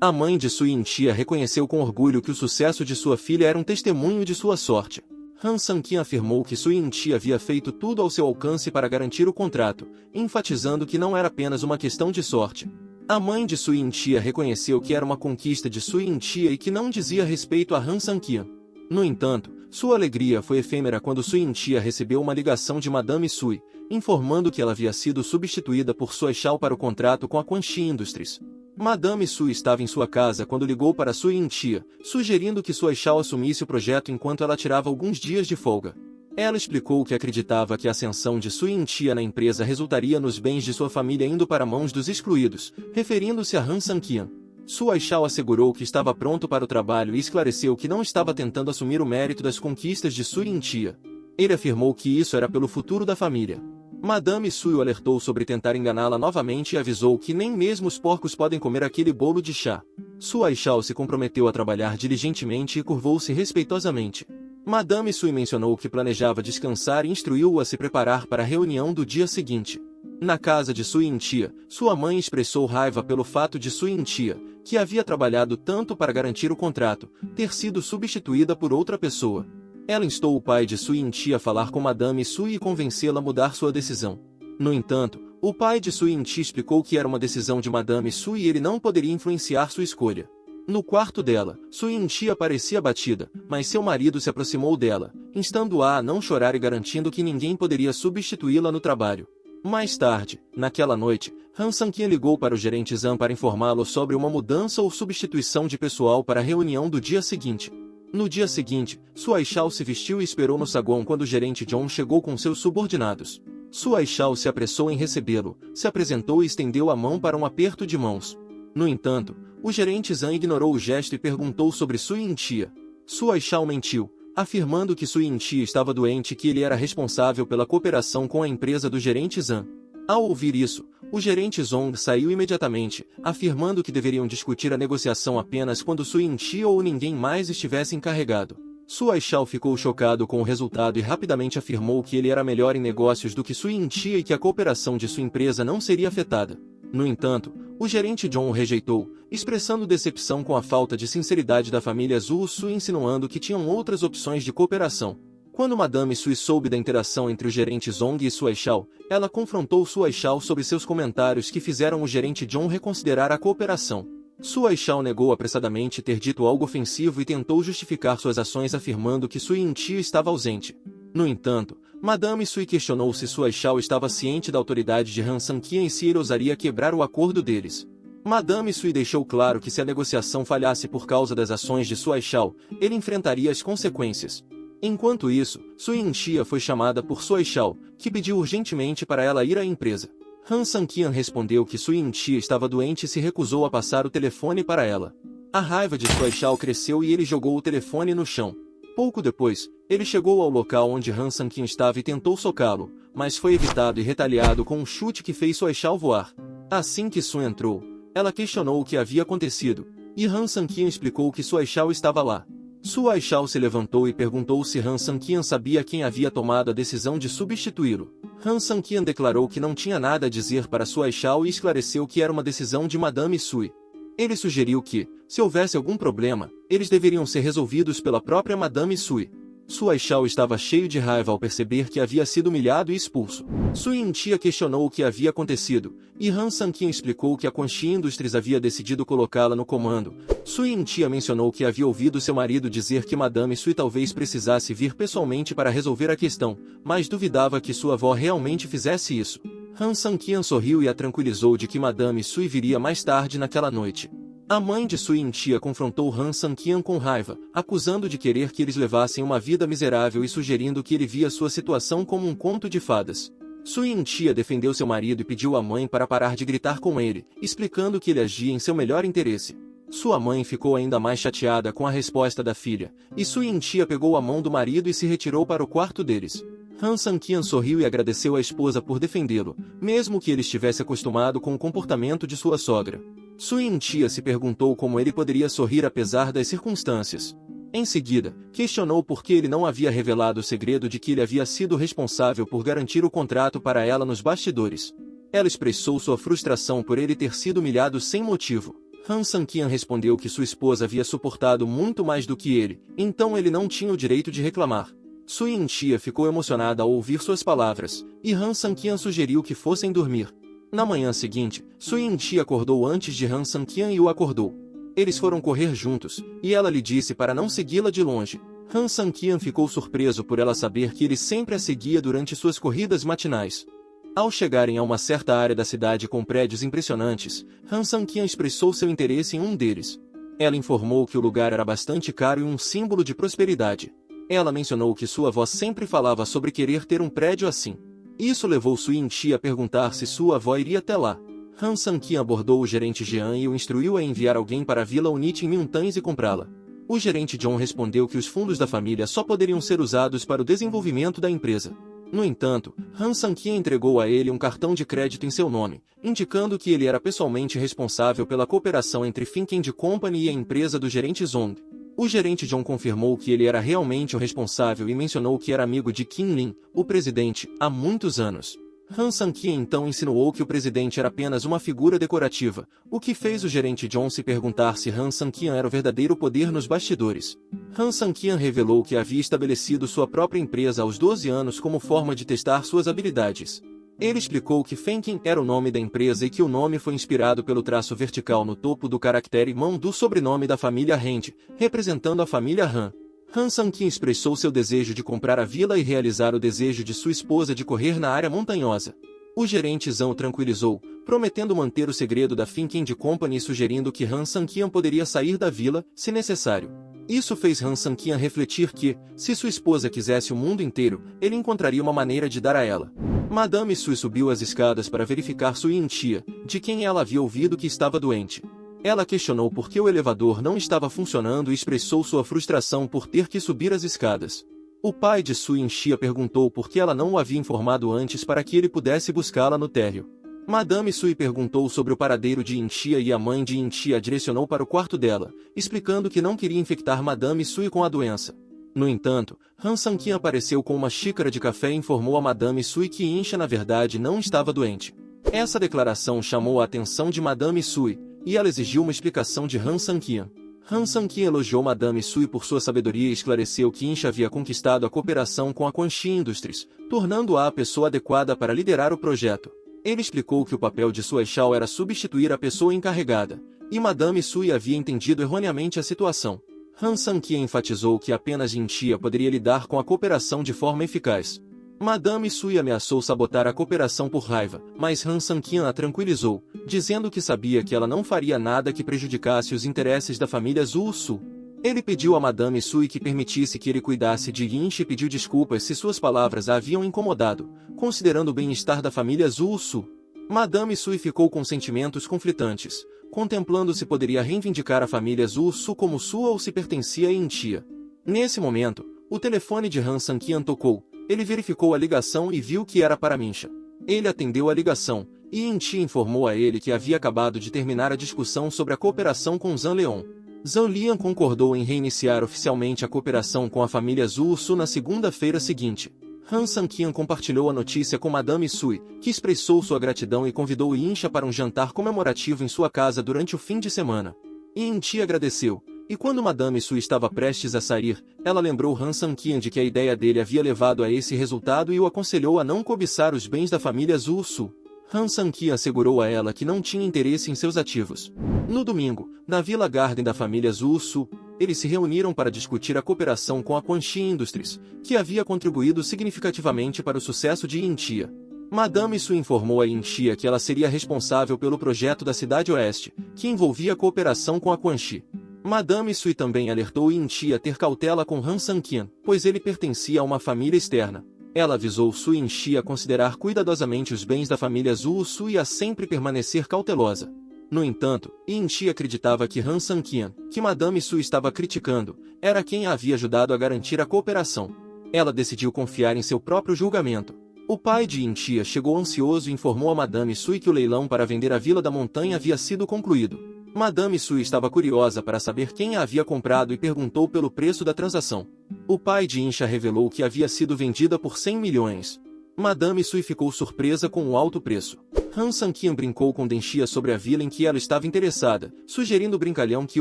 A mãe de Su Yintia reconheceu com orgulho que o sucesso de sua filha era um testemunho de sua sorte. Han Sanqian afirmou que Su Yintia havia feito tudo ao seu alcance para garantir o contrato, enfatizando que não era apenas uma questão de sorte. A mãe de Su Yintia reconheceu que era uma conquista de Su Yintia e que não dizia respeito a Han Sanqian. No entanto, sua alegria foi efêmera quando Su Yintia recebeu uma ligação de Madame Sui, informando que ela havia sido substituída por Su Aishao para o contrato com a Quanxi Industries. Madame Sui estava em sua casa quando ligou para Su Yintia, sugerindo que Su Aishao assumisse o projeto enquanto ela tirava alguns dias de folga. Ela explicou que acreditava que a ascensão de Su Yintia na empresa resultaria nos bens de sua família indo para mãos dos excluídos, referindo-se a Han Sanqian. Su Aishao assegurou que estava pronto para o trabalho e esclareceu que não estava tentando assumir o mérito das conquistas de Su Yintia. Ele afirmou que isso era pelo futuro da família. Madame Sui o alertou sobre tentar enganá-la novamente e avisou que nem mesmo os porcos podem comer aquele bolo de chá. Su Aishao se comprometeu a trabalhar diligentemente e curvou-se respeitosamente. Madame Sui mencionou que planejava descansar e instruiu-o a se preparar para a reunião do dia seguinte. Na casa de Sui Intia, sua mãe expressou raiva pelo fato de Sui Intia, que havia trabalhado tanto para garantir o contrato, ter sido substituída por outra pessoa. Ela instou o pai de Sui Intia a falar com Madame Sui e convencê-la a mudar sua decisão. No entanto, o pai de Sui Intia explicou que era uma decisão de Madame Sui e ele não poderia influenciar sua escolha. No quarto dela, Sui Intia parecia abatida, mas seu marido se aproximou dela, instando-a a não chorar e garantindo que ninguém poderia substituí-la no trabalho. Mais tarde, naquela noite, Han Sang-Kian ligou para o gerente Zhang para informá-lo sobre uma mudança ou substituição de pessoal para a reunião do dia seguinte. No dia seguinte, Suai Shao se vestiu e esperou no saguão quando o gerente John chegou com seus subordinados. Suai Shao se apressou em recebê-lo, se apresentou e estendeu a mão para um aperto de mãos. No entanto, o gerente Zhang ignorou o gesto e perguntou sobre Sui Intia. Suai Shao mentiu, afirmando que Sui Intia estava doente e que ele era responsável pela cooperação com a empresa do gerente Zhang. Ao ouvir isso, o gerente Zhong saiu imediatamente, afirmando que deveriam discutir a negociação apenas quando Sui Intia ou ninguém mais estivesse encarregado. Suai Shao ficou chocado com o resultado e rapidamente afirmou que ele era melhor em negócios do que Sui Intia e que a cooperação de sua empresa não seria afetada. No entanto, o gerente John o rejeitou, expressando decepção com a falta de sinceridade da família Zhu Sui, insinuando que tinham outras opções de cooperação. Quando Madame Sui soube da interação entre o gerente Zhong e Suai Shao, ela confrontou Suai Shao sobre seus comentários que fizeram o gerente John reconsiderar a cooperação. Suai Shao negou apressadamente ter dito algo ofensivo e tentou justificar suas ações afirmando que Sui Intia estava ausente. No entanto, Madame Sui questionou se Suai Shao estava ciente da autoridade de Han Sang-Kian e se ele ousaria quebrar o acordo deles. Madame Sui deixou claro que se a negociação falhasse por causa das ações de Suai Shao, ele enfrentaria as consequências. Enquanto isso, Sui Intia foi chamada por Suai Shao, que pediu urgentemente para ela ir à empresa. Han Sang-Kian respondeu que Sui Intia estava doente e se recusou a passar o telefone para ela. A raiva de Suai Shao cresceu e ele jogou o telefone no chão. Pouco depois, ele chegou ao local onde Han Sang-Kian estava e tentou socá-lo, mas foi evitado e retaliado com um chute que fez Suai Shao voar. Assim que Sui entrou, ela questionou o que havia acontecido, e Han Sang-Kian explicou que Suai Shao estava lá. Suai Shao se levantou e perguntou se Han Sang-Kian sabia quem havia tomado a decisão de substituí-lo. Han Sang-Kian declarou que não tinha nada a dizer para Suai Shao e esclareceu que era uma decisão de Madame Sui. Ele sugeriu que, se houvesse algum problema, eles deveriam ser resolvidos pela própria Madame Sui. Suai Shao estava cheio de raiva ao perceber que havia sido humilhado e expulso. Sui Intia questionou o que havia acontecido, e Han Sang-Kian explicou que a Quanxi Industries havia decidido colocá-la no comando. Sui Intia mencionou que havia ouvido seu marido dizer que Madame Sui talvez precisasse vir pessoalmente para resolver a questão, mas duvidava que sua avó realmente fizesse isso. Han Sang-Kian sorriu e a tranquilizou de que Madame Sui viria mais tarde naquela noite. A mãe de Sui Intia confrontou Han Sang-Kian com raiva, acusando de querer que eles levassem uma vida miserável e sugerindo que ele via sua situação como um conto de fadas. Sui Intia defendeu seu marido e pediu à mãe para parar de gritar com ele, explicando que ele agia em seu melhor interesse. Sua mãe ficou ainda mais chateada com a resposta da filha, e Sui Intia pegou a mão do marido e se retirou para o quarto deles. Han Sang-Kian sorriu e agradeceu à esposa por defendê-lo, mesmo que ele estivesse acostumado com o comportamento de sua sogra. Sui Intia se perguntou como ele poderia sorrir apesar das circunstâncias. Em seguida, questionou por que ele não havia revelado o segredo de que ele havia sido responsável por garantir o contrato para ela nos bastidores. Ela expressou sua frustração por ele ter sido humilhado sem motivo. Han Sang-Kian respondeu que sua esposa havia suportado muito mais do que ele, então ele não tinha o direito de reclamar. Sui Intia ficou emocionada ao ouvir suas palavras, e Han Sang-Kian sugeriu que fossem dormir. Na manhã seguinte, Sui Intia acordou antes de Han Sang-Kian e o acordou. Eles foram correr juntos, e ela lhe disse para não segui-la de longe. Han Sang-Kian ficou surpreso por ela saber que ele sempre a seguia durante suas corridas matinais. Ao chegarem a uma certa área da cidade com prédios impressionantes, Han Sang-Kian expressou seu interesse em um deles. Ela informou que o lugar era bastante caro e um símbolo de prosperidade. Ela mencionou que sua avó sempre falava sobre querer ter um prédio assim. Isso levou Sui Intia a perguntar se sua avó iria até lá. Han Sang-Kian abordou o gerente Jean e o instruiu a enviar alguém para a Vila Unit em Muntans e comprá-la. O gerente John respondeu que os fundos da família só poderiam ser usados para o desenvolvimento da empresa. No entanto, Han Sang-Kian entregou a ele um cartão de crédito em seu nome, indicando que ele era pessoalmente responsável pela cooperação entre Finkend Company e a empresa do gerente Zhong. O gerente John confirmou que ele era realmente o responsável e mencionou que era amigo de Qin Lin, o presidente, há muitos anos. Han Sang-Qian então insinuou que o presidente era apenas uma figura decorativa, o que fez o gerente John se perguntar se Han Sang-Qian era o verdadeiro poder nos bastidores. Han Sang-Qian revelou que havia estabelecido sua própria empresa aos 12 anos como forma de testar suas habilidades. Ele explicou que Fenkin era o nome da empresa e que o nome foi inspirado pelo traço vertical no topo do caractere mão do sobrenome da família Hand, representando a família Han. Han Sang-Qian expressou seu desejo de comprar a vila e realizar o desejo de sua esposa de correr na área montanhosa. O gerente Zhang o tranquilizou, prometendo manter o segredo da Fenkin Company e sugerindo que Han Sang-Qian poderia sair da vila, se necessário. Isso fez Han Sang-Qian refletir que, se sua esposa quisesse o mundo inteiro, ele encontraria uma maneira de dar a ela. Madame Sui subiu as escadas para verificar Sui Yin-Chia, de quem ela havia ouvido que estava doente. Ela questionou por que o elevador não estava funcionando e expressou sua frustração por ter que subir as escadas. O pai de Sui Yin-Chia perguntou por que ela não o havia informado antes para que ele pudesse buscá-la no térreo. Madame Sui perguntou sobre o paradeiro de Yin-Chia e a mãe de Yin-Chia a direcionou para o quarto dela, explicando que não queria infectar Madame Sui com a doença. No entanto, Han Sang-Qian apareceu com uma xícara de café e informou a Madame Sui que Yin-Chia na verdade não estava doente. Essa declaração chamou a atenção de Madame Sui, e ela exigiu uma explicação de Han Sang-Qian. Han Sang-Qian elogiou Madame Sui por sua sabedoria e esclareceu que Yin-Chia havia conquistado a cooperação com a Quanxi Industries, tornando-a a pessoa adequada para liderar o projeto. Ele explicou que o papel de Sui Shao era substituir a pessoa encarregada, e Madame Sui havia entendido erroneamente a situação. Han Sang-Qian enfatizou que apenas Yin-Chia poderia lidar com a cooperação de forma eficaz. Madame Sui ameaçou sabotar a cooperação por raiva, mas Han Sang-Qian a tranquilizou, dizendo que sabia que ela não faria nada que prejudicasse os interesses da família Zhu Su. Ele pediu a Madame Sui que permitisse que ele cuidasse de Yin-Chia e pediu desculpas se suas palavras a haviam incomodado, considerando o bem-estar da família Zhu Su. Madame Sui ficou com sentimentos conflitantes, contemplando se poderia reivindicar a família Zhu Su como sua ou se pertencia a Yin-Chia. Nesse momento, o telefone de Han Sang-Qian tocou, ele verificou a ligação e viu que era para Mincha. Ele atendeu a ligação, e Yin-Chia informou a ele que havia acabado de terminar a discussão sobre a cooperação com Zhang Liang. Zhang Liang concordou em reiniciar oficialmente a cooperação com a família Zhu Su na segunda-feira seguinte. Han Sang-Qian compartilhou a notícia com Madame Sui, que expressou sua gratidão e convidou Yin-Chia para um jantar comemorativo em sua casa durante o fim de semana. Yin-Chia agradeceu, e quando Madame Sui estava prestes a sair, ela lembrou Han Sang-Qian de que a ideia dele havia levado a esse resultado e o aconselhou a não cobiçar os bens da família Zhu Su. Han Sang-Qian assegurou a ela que não tinha interesse em seus ativos. No domingo, na Vila Garden da família Zhu Su, eles se reuniram para discutir a cooperação com a Quanxi Industries, que havia contribuído significativamente para o sucesso de Yin-Chia. Madame Sui informou a Yin-Chia que ela seria responsável pelo projeto da Cidade Oeste, que envolvia a cooperação com a Quanxi. Madame Sui também alertou Yin-Chia a ter cautela com Han Sang-Qian, pois ele pertencia a uma família externa. Ela avisou Sui Yin-Chia a considerar cuidadosamente os bens da família Zhu Su e a sempre permanecer cautelosa. No entanto, Yin-Chia acreditava que Han Sang-Qian, que Madame Sui estava criticando, era quem a havia ajudado a garantir a cooperação. Ela decidiu confiar em seu próprio julgamento. O pai de Yin-Chia chegou ansioso e informou a Madame Sui que o leilão para vender a Vila da Montanha havia sido concluído. Madame Sui estava curiosa para saber quem a havia comprado e perguntou pelo preço da transação. O pai de Yin-Chia revelou que havia sido vendida por 100 milhões. Madame Sui ficou surpresa com o alto preço. Han Sang-Qian brincou com Denxia sobre a vila em que ela estava interessada, sugerindo brincalhão que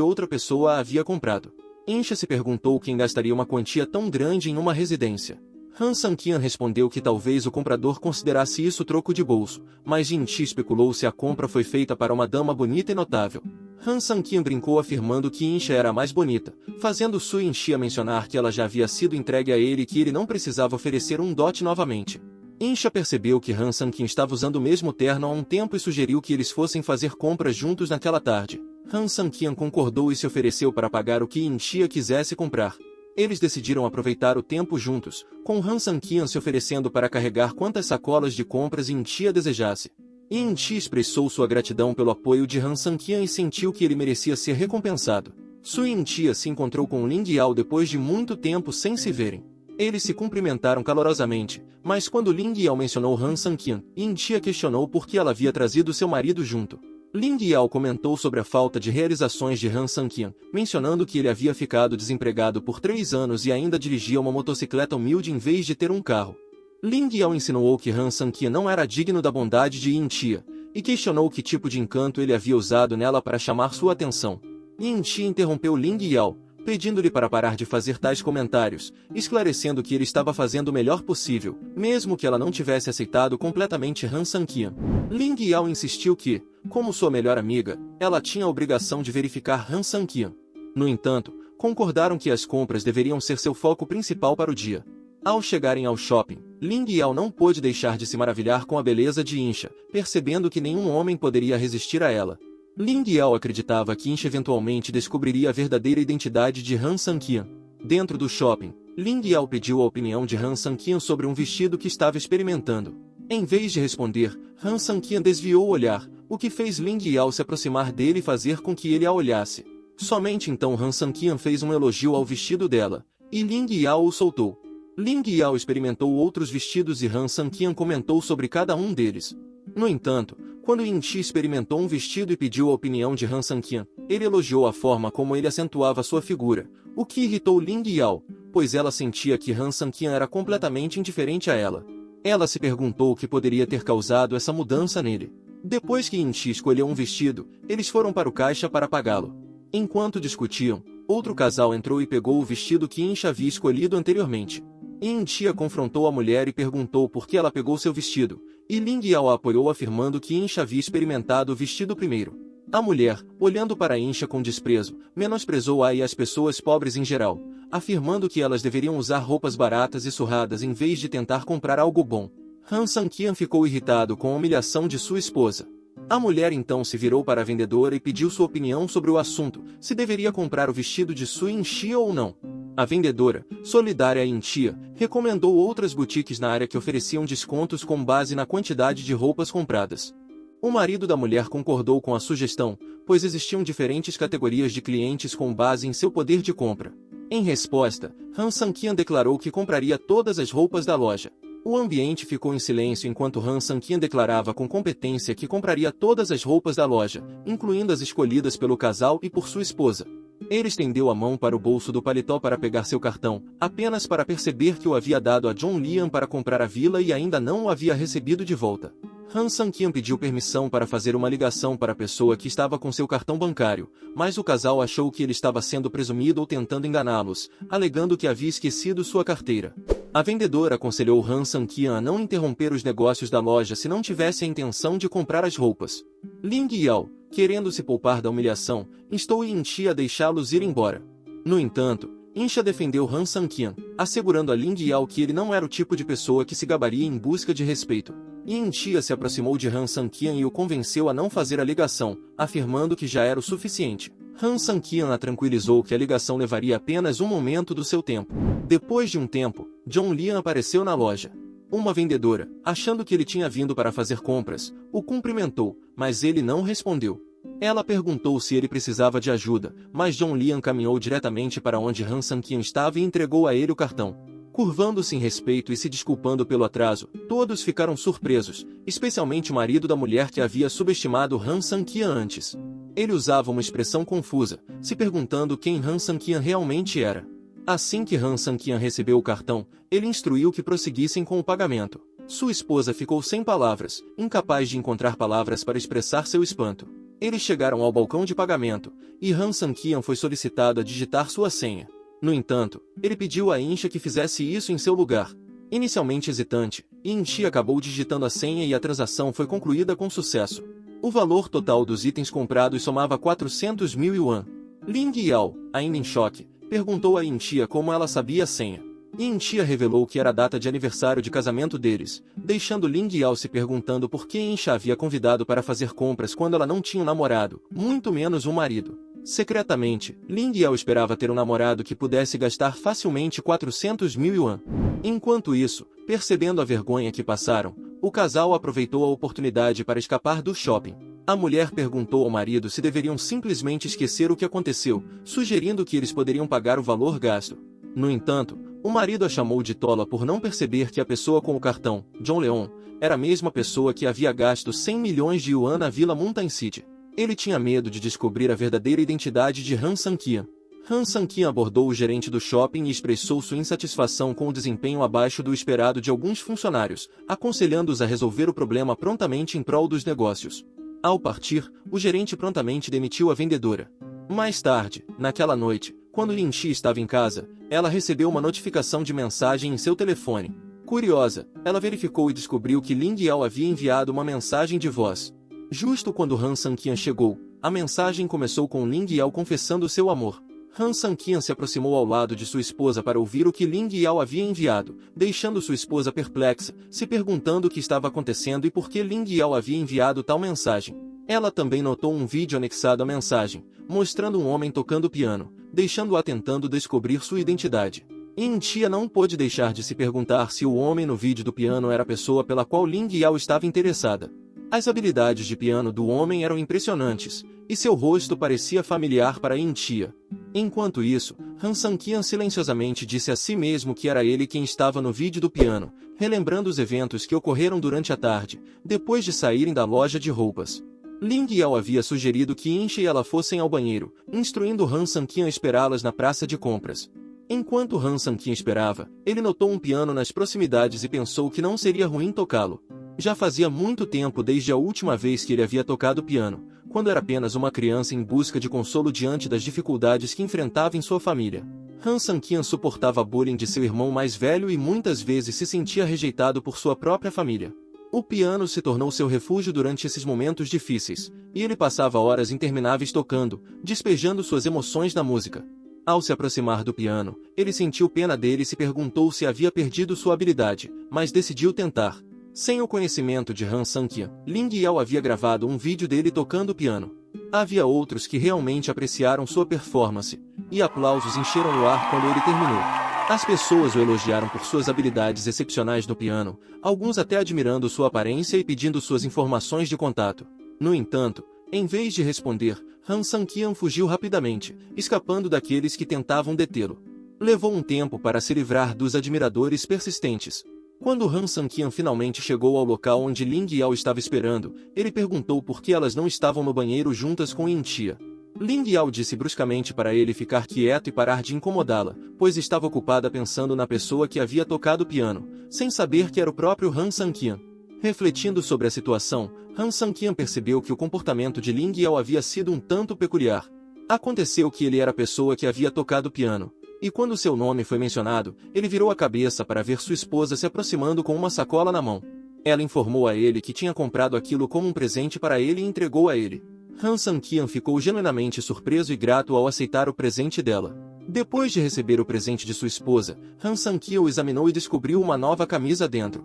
outra pessoa a havia comprado. Yin-Chia se perguntou quem gastaria uma quantia tão grande em uma residência. Han Sang-Qian respondeu que talvez o comprador considerasse isso troco de bolso, mas Yin-Chia especulou se a compra foi feita para uma dama bonita e notável. Han Sang-Qian brincou afirmando que Yin-Chia era a mais bonita, fazendo Sui Yin-Chia mencionar que ela já havia sido entregue a ele e que ele não precisava oferecer um dote novamente. Yin-Chia percebeu que Han Sang-Qian estava usando o mesmo terno há um tempo e sugeriu que eles fossem fazer compras juntos naquela tarde. Han Sang-Qian concordou e se ofereceu para pagar o que Yin-Chia quisesse comprar. Eles decidiram aproveitar o tempo juntos, com Han Sang-Qian se oferecendo para carregar quantas sacolas de compras Yin-Chia desejasse. Yin-Chia expressou sua gratidão pelo apoio de Han Sang-Qian e sentiu que ele merecia ser recompensado. Sui Yin-Chia se encontrou com Ling Yao depois de muito tempo sem se verem. Eles se cumprimentaram calorosamente, mas quando Ling Yao mencionou Han Sang-Qian, Yin-Chia questionou por que ela havia trazido seu marido junto. Ling Yao comentou sobre a falta de realizações de Han Sang-Qian, mencionando que ele havia ficado desempregado por 3 anos e ainda dirigia uma motocicleta humilde em vez de ter um carro. Ling Yao insinuou que Han Sanqian não era digno da bondade de Yin Tia, e questionou que tipo de encanto ele havia usado nela para chamar sua atenção. Yin Tia interrompeu Ling Yao, pedindo-lhe para parar de fazer tais comentários, esclarecendo que ele estava fazendo o melhor possível, mesmo que ela não tivesse aceitado completamente Han Sanqian. Ling Yao insistiu que, como sua melhor amiga, ela tinha a obrigação de verificar Han Sanqian. No entanto, concordaram que as compras deveriam ser seu foco principal para o dia. Ao chegarem ao shopping, Ling Yao não pôde deixar de se maravilhar com a beleza de Insha, percebendo que nenhum homem poderia resistir a ela. Ling Yao acreditava que Insha eventualmente descobriria a verdadeira identidade de Han Sanqian. Dentro do shopping, Ling Yao pediu a opinião de Han Sanqian sobre um vestido que estava experimentando. Em vez de responder, Han Sanqian desviou o olhar, o que fez Ling Yao se aproximar dele e fazer com que ele a olhasse. Somente então Han Sanqian fez um elogio ao vestido dela, e Ling Yao o soltou. Ling Yao experimentou outros vestidos e Han Sanqian comentou sobre cada um deles. No entanto, quando Yin Chi experimentou um vestido e pediu a opinião de Han Sanqian, ele elogiou a forma como ele acentuava sua figura, o que irritou Ling Yao, pois ela sentia que Han Sanqian era completamente indiferente a ela. Ela se perguntou o que poderia ter causado essa mudança nele. Depois que Yin Chi escolheu um vestido, eles foram para o caixa para pagá-lo. Enquanto discutiam, outro casal entrou e pegou o vestido que Yin Chi havia escolhido anteriormente. Yin Chi confrontou a mulher e perguntou por que ela pegou seu vestido, e Ling Yao a apoiou afirmando que Yin Chi havia experimentado o vestido primeiro. A mulher, olhando para Yin Chi com desprezo, menosprezou-a e as pessoas pobres em geral, afirmando que elas deveriam usar roupas baratas e surradas em vez de tentar comprar algo bom. Han Sanqian ficou irritado com a humilhação de sua esposa. A mulher então se virou para a vendedora e pediu sua opinião sobre o assunto, se deveria comprar o vestido de Su Yinxia ou não. A vendedora, solidária a Yin Tia, recomendou outras boutiques na área que ofereciam descontos com base na quantidade de roupas compradas. O marido da mulher concordou com a sugestão, pois existiam diferentes categorias de clientes com base em seu poder de compra. Em resposta, Han Sanqian declarou que compraria todas as roupas da loja. O ambiente ficou em silêncio enquanto Han Sanqian declarava com competência que compraria todas as roupas da loja, incluindo as escolhidas pelo casal e por sua esposa. Ele estendeu a mão para o bolso do paletó para pegar seu cartão, apenas para perceber que o havia dado a John Lian para comprar a vila e ainda não o havia recebido de volta. Han Sanqian pediu permissão para fazer uma ligação para a pessoa que estava com seu cartão bancário, mas o casal achou que ele estava sendo presumido ou tentando enganá-los, alegando que havia esquecido sua carteira. A vendedora aconselhou Han Sanqian a não interromper os negócios da loja se não tivesse a intenção de comprar as roupas. Ling Yao, querendo se poupar da humilhação, instou Yin Chi a deixá-los ir embora. No entanto, Insha defendeu Han Sanqian, assegurando a Ling Yao que ele não era o tipo de pessoa que se gabaria em busca de respeito. Yin Chi se aproximou de Han Sanqian e o convenceu a não fazer a ligação, afirmando que já era o suficiente. Han Sanqian a tranquilizou que a ligação levaria apenas um momento do seu tempo. Depois de um tempo, John Lian apareceu na loja. Uma vendedora, achando que ele tinha vindo para fazer compras, o cumprimentou, mas ele não respondeu. Ela perguntou se ele precisava de ajuda, mas John Lian caminhou diretamente para onde Han Sanqian estava e entregou a ele o cartão. Curvando-se em respeito e se desculpando pelo atraso, todos ficaram surpresos, especialmente o marido da mulher que havia subestimado Han Sanqian antes. Ele usava uma expressão confusa, se perguntando quem Han Sanqian realmente era. Assim que Han Sanqian recebeu o cartão, ele instruiu que prosseguissem com o pagamento. Sua esposa ficou sem palavras, incapaz de encontrar palavras para expressar seu espanto. Eles chegaram ao balcão de pagamento, e Han Sanqian foi solicitado a digitar sua senha. No entanto, ele pediu a Insha que fizesse isso em seu lugar. Inicialmente hesitante, Yin Chi acabou digitando a senha e a transação foi concluída com sucesso. O valor total dos itens comprados somava 400 mil yuan. Ling Yao, ainda em choque, perguntou a Yin Chi como ela sabia a senha. Yin Chi revelou que era a data de aniversário de casamento deles, deixando Ling Yao se perguntando por que Insha havia convidado para fazer compras quando ela não tinha um namorado, muito menos um marido. Secretamente, Ling Yao esperava ter um namorado que pudesse gastar facilmente 400 mil yuan. Enquanto isso, percebendo a vergonha que passaram, o casal aproveitou a oportunidade para escapar do shopping. A mulher perguntou ao marido se deveriam simplesmente esquecer o que aconteceu, sugerindo que eles poderiam pagar o valor gasto. No entanto, o marido a chamou de tola por não perceber que a pessoa com o cartão, John Leon, era a mesma pessoa que havia gasto 100 milhões de yuan na Vila Mountain City. Ele tinha medo de descobrir a verdadeira identidade de Han Sanqian. Han Sang-Qian abordou o gerente do shopping e expressou sua insatisfação com o desempenho abaixo do esperado de alguns funcionários, aconselhando-os a resolver o problema prontamente em prol dos negócios. Ao partir, o gerente prontamente demitiu a vendedora. Mais tarde, naquela noite, quando Lin Chi estava em casa, ela recebeu uma notificação de mensagem em seu telefone. Curiosa, ela verificou e descobriu que Ling Yao havia enviado uma mensagem de voz. Justo quando Han Sang-Qian chegou, a mensagem começou com Ling Yao confessando seu amor. Han Sang-Qian se aproximou ao lado de sua esposa para ouvir o que Ling Yao havia enviado, deixando sua esposa perplexa, se perguntando o que estava acontecendo e por que Ling Yao havia enviado tal mensagem. Ela também notou um vídeo anexado à mensagem, mostrando um homem tocando piano, deixando-a tentando descobrir sua identidade. Yin-Tia não pôde deixar de se perguntar se o homem no vídeo do piano era a pessoa pela qual Ling Yao estava interessada. As habilidades de piano do homem eram impressionantes, e seu rosto parecia familiar para Yin-Tia. Enquanto isso, Han Sang-Qian silenciosamente disse a si mesmo que era ele quem estava no vídeo do piano, relembrando os eventos que ocorreram durante a tarde, depois de saírem da loja de roupas. Ling Yao havia sugerido que Yin-Chi e ela fossem ao banheiro, instruindo Han Sang-Qian a esperá-las na praça de compras. Enquanto Han Sang-Qian esperava, ele notou um piano nas proximidades e pensou que não seria ruim tocá-lo. Já fazia muito tempo desde a última vez que ele havia tocado piano, quando era apenas uma criança em busca de consolo diante das dificuldades que enfrentava em sua família. Han Sang-Qian suportava bullying de seu irmão mais velho e muitas vezes se sentia rejeitado por sua própria família. O piano se tornou seu refúgio durante esses momentos difíceis, e ele passava horas intermináveis tocando, despejando suas emoções na música. Ao se aproximar do piano, ele sentiu pena dele e se perguntou se havia perdido sua habilidade, mas decidiu tentar. Sem o conhecimento de Han Sang-Qian, Ling Yao havia gravado um vídeo dele tocando piano. Havia outros que realmente apreciaram sua performance, e aplausos encheram o ar quando ele terminou. As pessoas o elogiaram por suas habilidades excepcionais no piano, alguns até admirando sua aparência e pedindo suas informações de contato. No entanto, em vez de responder, Han Sang-Qian fugiu rapidamente, escapando daqueles que tentavam detê-lo. Levou um tempo para se livrar dos admiradores persistentes. Quando Han Sang-Qian finalmente chegou ao local onde Ling Yao estava esperando, ele perguntou por que elas não estavam no banheiro juntas com Yin-Tia. Ling Yao disse bruscamente para ele ficar quieto e parar de incomodá-la, pois estava ocupada pensando na pessoa que havia tocado piano, sem saber que era o próprio Han Sang-Qian. Refletindo sobre a situação, Han Sang-Qian percebeu que o comportamento de Ling Yao havia sido um tanto peculiar. Aconteceu que ele era a pessoa que havia tocado piano, e quando seu nome foi mencionado, ele virou a cabeça para ver sua esposa se aproximando com uma sacola na mão. Ela informou a ele que tinha comprado aquilo como um presente para ele e entregou a ele. Han Sang-Qian ficou genuinamente surpreso e grato ao aceitar o presente dela. Depois de receber o presente de sua esposa, Han Sang-Qian o examinou e descobriu uma nova camisa dentro.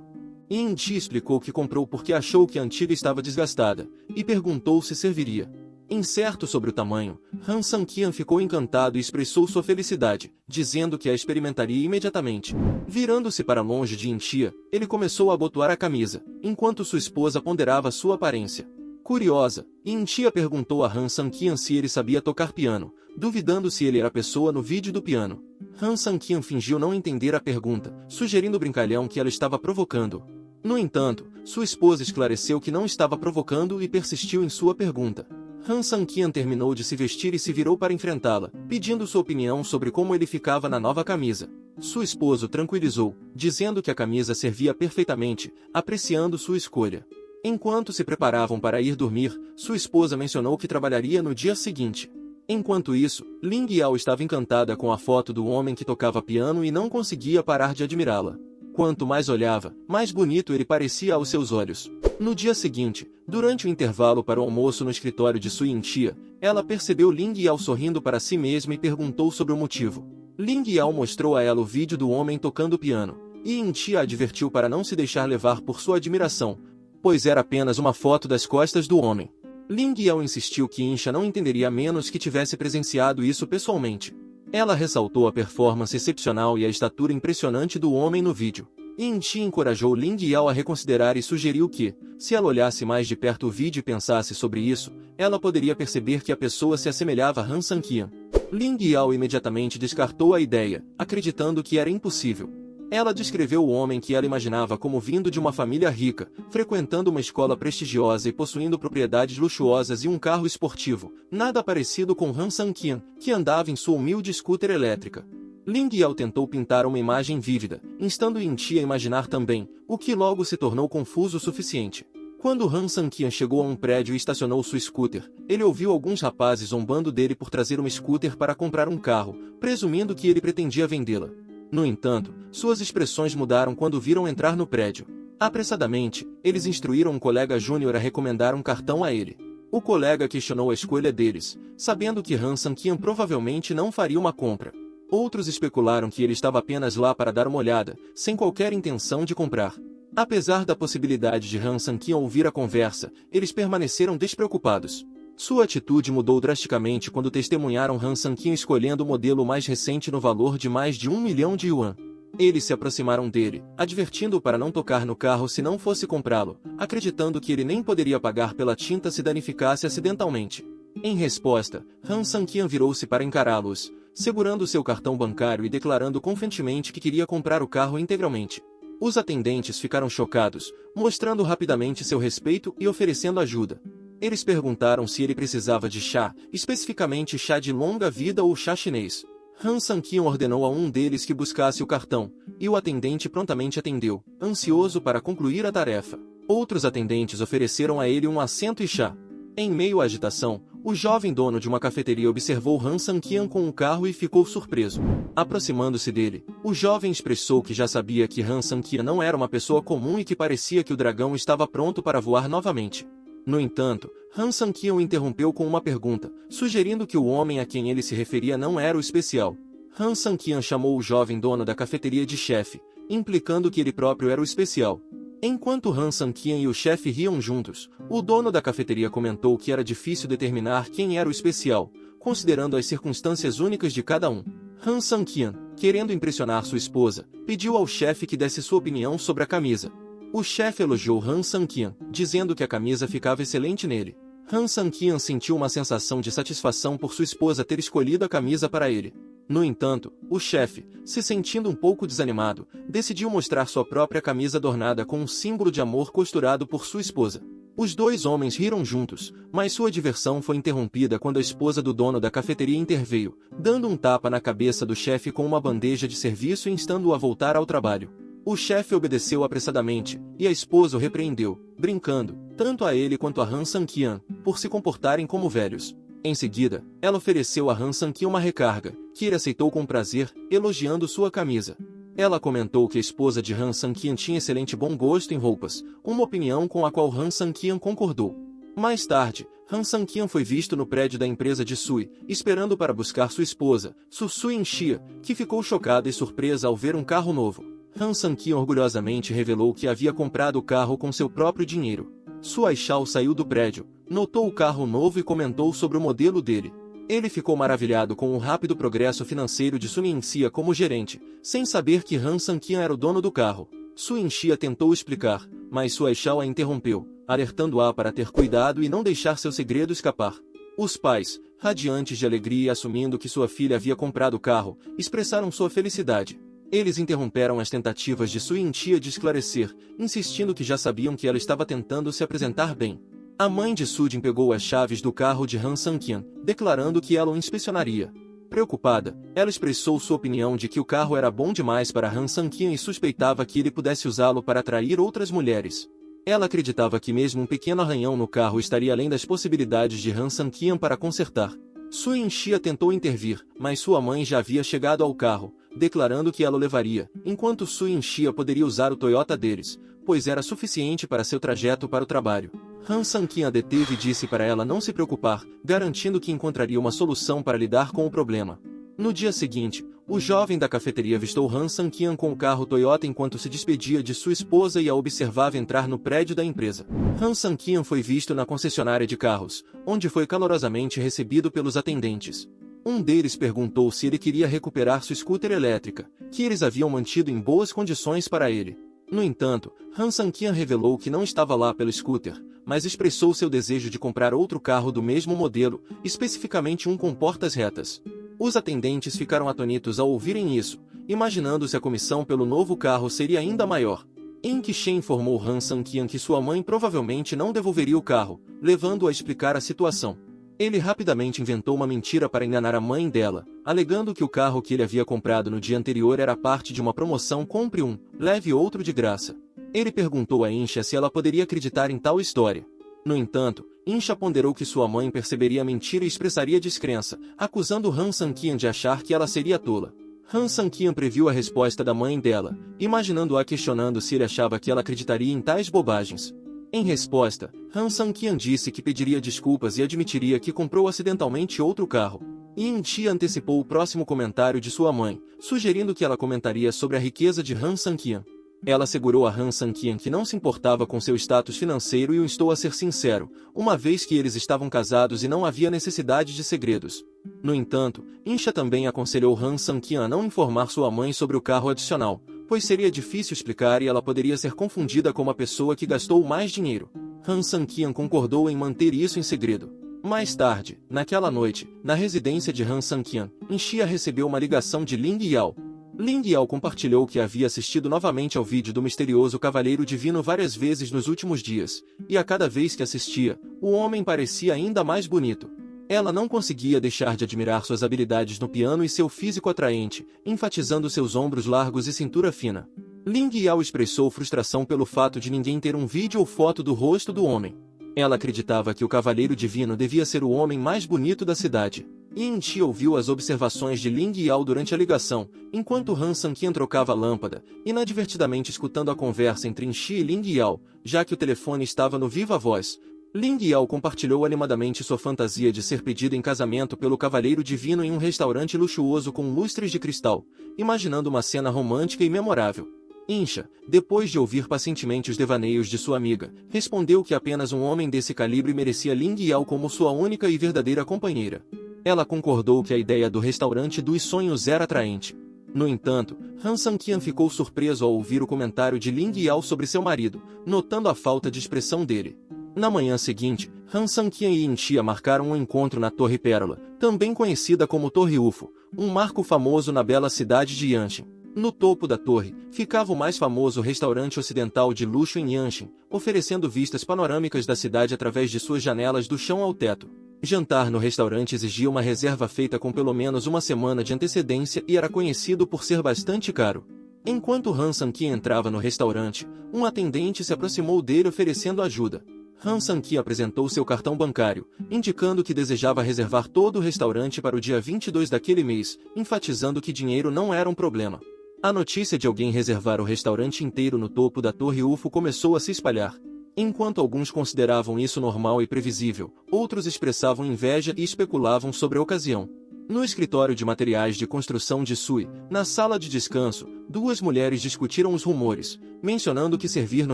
Yin-Chi explicou que comprou porque achou que a antiga estava desgastada, e perguntou se serviria. Incerto sobre o tamanho, Han Sang-Qian ficou encantado e expressou sua felicidade, dizendo que a experimentaria imediatamente. Virando-se para longe de Yin-Tia, ele começou a abotoar a camisa, enquanto sua esposa ponderava sua aparência. Curiosa, Yin-Tia perguntou a Han Sang-Qian se ele sabia tocar piano, duvidando se ele era a pessoa no vídeo do piano. Han Sang-Qian fingiu não entender a pergunta, sugerindo o brincalhão que ela estava provocando. No entanto, sua esposa esclareceu que não estava provocando e persistiu em sua pergunta. Han Sang-Qian terminou de se vestir e se virou para enfrentá-la, pedindo sua opinião sobre como ele ficava na nova camisa. Sua esposa o tranquilizou, dizendo que a camisa servia perfeitamente, apreciando sua escolha. Enquanto se preparavam para ir dormir, sua esposa mencionou que trabalharia no dia seguinte. Enquanto isso, Ling Yao estava encantada com a foto do homem que tocava piano e não conseguia parar de admirá-la. Quanto mais olhava, mais bonito ele parecia aos seus olhos. No dia seguinte, durante o intervalo para o almoço no escritório de sua tia, ela percebeu Ling Yao sorrindo para si mesma e perguntou sobre o motivo. Ling Yao mostrou a ela o vídeo do homem tocando piano, e Yin-Tia a advertiu para não se deixar levar por sua admiração, pois era apenas uma foto das costas do homem. Ling Yao insistiu que Yin-Tia não entenderia a menos que tivesse presenciado isso pessoalmente. Ela ressaltou a performance excepcional e a estatura impressionante do homem no vídeo. Yin-Tia encorajou Ling Yao a reconsiderar e sugeriu que, se ela olhasse mais de perto o vídeo e pensasse sobre isso, ela poderia perceber que a pessoa se assemelhava a Han Sang-Qian. Ling Yao imediatamente descartou a ideia, acreditando que era impossível. Ela descreveu o homem que ela imaginava como vindo de uma família rica, frequentando uma escola prestigiosa e possuindo propriedades luxuosas e um carro esportivo, nada parecido com Han Sang-kyun, que andava em sua humilde scooter elétrica. Ling Yao tentou pintar uma imagem vívida, instando Yin-Ti a imaginar também, o que logo se tornou confuso o suficiente. Quando Han Sang-kyun chegou a um prédio e estacionou sua scooter, ele ouviu alguns rapazes zombando dele por trazer uma scooter para comprar um carro, presumindo que ele pretendia vendê-la. No entanto, suas expressões mudaram quando viram entrar no prédio. Apressadamente, eles instruíram um colega júnior a recomendar um cartão a ele. O colega questionou a escolha deles, sabendo que Han Sang-kyun provavelmente não faria uma compra. Outros especularam que ele estava apenas lá para dar uma olhada, sem qualquer intenção de comprar. Apesar da possibilidade de Han Sang-kyun ouvir a conversa, eles permaneceram despreocupados. Sua atitude mudou drasticamente quando testemunharam Han Sang-kyun escolhendo o modelo mais recente no valor de mais de 1 milhão de yuan. Eles se aproximaram dele, advertindo-o para não tocar no carro se não fosse comprá-lo, acreditando que ele nem poderia pagar pela tinta se danificasse acidentalmente. Em resposta, Han Sang-kyun virou-se para encará-los, segurando seu cartão bancário e declarando confiantemente que queria comprar o carro integralmente. Os atendentes ficaram chocados, mostrando rapidamente seu respeito e oferecendo ajuda. Eles perguntaram se ele precisava de chá, especificamente chá de longa vida ou chá chinês. Han Sang-kyun ordenou a um deles que buscasse o cartão, e o atendente prontamente atendeu, ansioso para concluir a tarefa. Outros atendentes ofereceram a ele um assento e chá. Em meio à agitação, o jovem dono de uma cafeteria observou Han Sang-kyun com um carro e ficou surpreso. Aproximando-se dele, o jovem expressou que já sabia que Han Sang-kyun não era uma pessoa comum e que parecia que o dragão estava pronto para voar novamente. No entanto, Han Sang-kyun interrompeu com uma pergunta, sugerindo que o homem a quem ele se referia não era o especial. Han Sang-kyun chamou o jovem dono da cafeteria de chefe, implicando que ele próprio era o especial. Enquanto Han Sang-kyun e o chefe riam juntos, o dono da cafeteria comentou que era difícil determinar quem era o especial, considerando as circunstâncias únicas de cada um. Han Sang-kyun, querendo impressionar sua esposa, pediu ao chefe que desse sua opinião sobre a camisa. O chefe elogiou Han Sang-kyun, dizendo que a camisa ficava excelente nele. Han Sang-kyun sentiu uma sensação de satisfação por sua esposa ter escolhido a camisa para ele. No entanto, o chefe, se sentindo um pouco desanimado, decidiu mostrar sua própria camisa adornada com um símbolo de amor costurado por sua esposa. Os dois homens riram juntos, mas sua diversão foi interrompida quando a esposa do dono da cafeteria interveio, dando um tapa na cabeça do chefe com uma bandeja de serviço e instando-o a voltar ao trabalho. O chefe obedeceu apressadamente, e a esposa o repreendeu, brincando, tanto a ele quanto a Han Sang-kyun, por se comportarem como velhos. Em seguida, ela ofereceu a Han Sang-kyun uma recarga, que ele aceitou com prazer, elogiando sua camisa. Ela comentou que a esposa de Han Sang-kyun tinha excelente bom gosto em roupas, uma opinião com a qual Han Sang-kyun concordou. Mais tarde, Han Sang-kyun foi visto no prédio da empresa de Sui, esperando para buscar sua esposa, Su Yin-chia, que ficou chocada e surpresa ao ver um carro novo. Han Sang-kyun orgulhosamente revelou que havia comprado o carro com seu próprio dinheiro. Su Aishao saiu do prédio, notou o carro novo e comentou sobre o modelo dele. Ele ficou maravilhado com o rápido progresso financeiro de Su Yin-chia como gerente, sem saber que Han Sang-kyun era o dono do carro. Su Yin-chia tentou explicar, mas Su Aishao a interrompeu, alertando-a para ter cuidado e não deixar seu segredo escapar. Os pais, radiantes de alegria e assumindo que sua filha havia comprado o carro, expressaram sua felicidade. Eles interromperam as tentativas de Su Yin-chia de esclarecer, insistindo que já sabiam que ela estava tentando se apresentar bem. A mãe de Sujin pegou as chaves do carro de Han Sang-kyun, declarando que ela o inspecionaria. Preocupada, ela expressou sua opinião de que o carro era bom demais para Han Sang-kyun e suspeitava que ele pudesse usá-lo para atrair outras mulheres. Ela acreditava que mesmo um pequeno arranhão no carro estaria além das possibilidades de Han Sang-kyun para consertar. Su Yin-chia tentou intervir, mas sua mãe já havia chegado ao carro, declarando que ela o levaria, enquanto Su Yin-chia poderia usar o Toyota deles, pois era suficiente para seu trajeto para o trabalho. Han Sang-kyun a deteve e disse para ela não se preocupar, garantindo que encontraria uma solução para lidar com o problema. No dia seguinte, o jovem da cafeteria avistou Han Sang-kyun com o carro Toyota enquanto se despedia de sua esposa e a observava entrar no prédio da empresa. Han Sang-kyun foi visto na concessionária de carros, onde foi calorosamente recebido pelos atendentes. Um deles perguntou se ele queria recuperar sua scooter elétrica, que eles haviam mantido em boas condições para ele. No entanto, Han Sang-kyun revelou que não estava lá pelo scooter, mas expressou seu desejo de comprar outro carro do mesmo modelo, especificamente um com portas retas. Os atendentes ficaram atônitos ao ouvirem isso, imaginando se a comissão pelo novo carro seria ainda maior. Em que Shen informou Han Sang-kian que sua mãe provavelmente não devolveria o carro, levando-o a explicar a situação. Ele rapidamente inventou uma mentira para enganar a mãe dela, alegando que o carro que ele havia comprado no dia anterior era parte de uma promoção compre um, leve outro de graça. Ele perguntou a Insha se ela poderia acreditar em tal história. No entanto, Insha ponderou que sua mãe perceberia a mentira e expressaria descrença, acusando Han Sang-kian de achar que ela seria tola. Han Sang-kian previu a resposta da mãe dela, imaginando-a questionando se ele achava que ela acreditaria em tais bobagens. Em resposta, Han Sang-kian disse que pediria desculpas e admitiria que comprou acidentalmente outro carro. Yin-Tia antecipou o próximo comentário de sua mãe, sugerindo que ela comentaria sobre a riqueza de Han Sang-kian. Ela assegurou a Han Sang-kian que não se importava com seu status financeiro e o instou a ser sincero, uma vez que eles estavam casados e não havia necessidade de segredos. No entanto, Insha também aconselhou Han Sang-kian a não informar sua mãe sobre o carro adicional, pois seria difícil explicar e ela poderia ser confundida como a pessoa que gastou mais dinheiro. Han Sang-kian concordou em manter isso em segredo. Mais tarde, naquela noite, na residência de Han Sang-kian, Insha recebeu uma ligação de Ling Yao. Ling Yao compartilhou que havia assistido novamente ao vídeo do misterioso Cavaleiro Divino várias vezes nos últimos dias, e a cada vez que assistia, o homem parecia ainda mais bonito. Ela não conseguia deixar de admirar suas habilidades no piano e seu físico atraente, enfatizando seus ombros largos e cintura fina. Ling Yao expressou frustração pelo fato de ninguém ter um vídeo ou foto do rosto do homem. Ela acreditava que o Cavaleiro Divino devia ser o homem mais bonito da cidade. Yin-Ti ouviu as observações de Ling Yao durante a ligação, enquanto Han Sang-kian trocava a lâmpada, inadvertidamente escutando a conversa entre Yin-Ti e Ling Yao, já que o telefone estava no viva voz. Ling Yao compartilhou animadamente sua fantasia de ser pedida em casamento pelo Cavaleiro Divino em um restaurante luxuoso com lustres de cristal, imaginando uma cena romântica e memorável. Insha, depois de ouvir pacientemente os devaneios de sua amiga, respondeu que apenas um homem desse calibre merecia Ling Yao como sua única e verdadeira companheira. Ela concordou que a ideia do restaurante dos sonhos era atraente. No entanto, Han Sang-kian ficou surpreso ao ouvir o comentário de Ling Yao sobre seu marido, notando a falta de expressão dele. Na manhã seguinte, Han Sang-kian e Yin-Tia marcaram um encontro na Torre Pérola, também conhecida como Torre UFO, um marco famoso na bela cidade de Yanshin. No topo da torre, ficava o mais famoso restaurante ocidental de luxo em Yanshin, oferecendo vistas panorâmicas da cidade através de suas janelas do chão ao teto. Jantar no restaurante exigia uma reserva feita com pelo menos uma semana de antecedência e era conhecido por ser bastante caro. Enquanto Han Sang-kian entrava no restaurante, um atendente se aproximou dele oferecendo ajuda. Han Sang-kian apresentou seu cartão bancário, indicando que desejava reservar todo o restaurante para o dia 22 daquele mês, enfatizando que dinheiro não era um problema. A notícia de alguém reservar o restaurante inteiro no topo da Torre UFO começou a se espalhar. Enquanto alguns consideravam isso normal e previsível, outros expressavam inveja e especulavam sobre a ocasião. No escritório de materiais de construção de Sui, na sala de descanso, duas mulheres discutiram os rumores, mencionando que servir no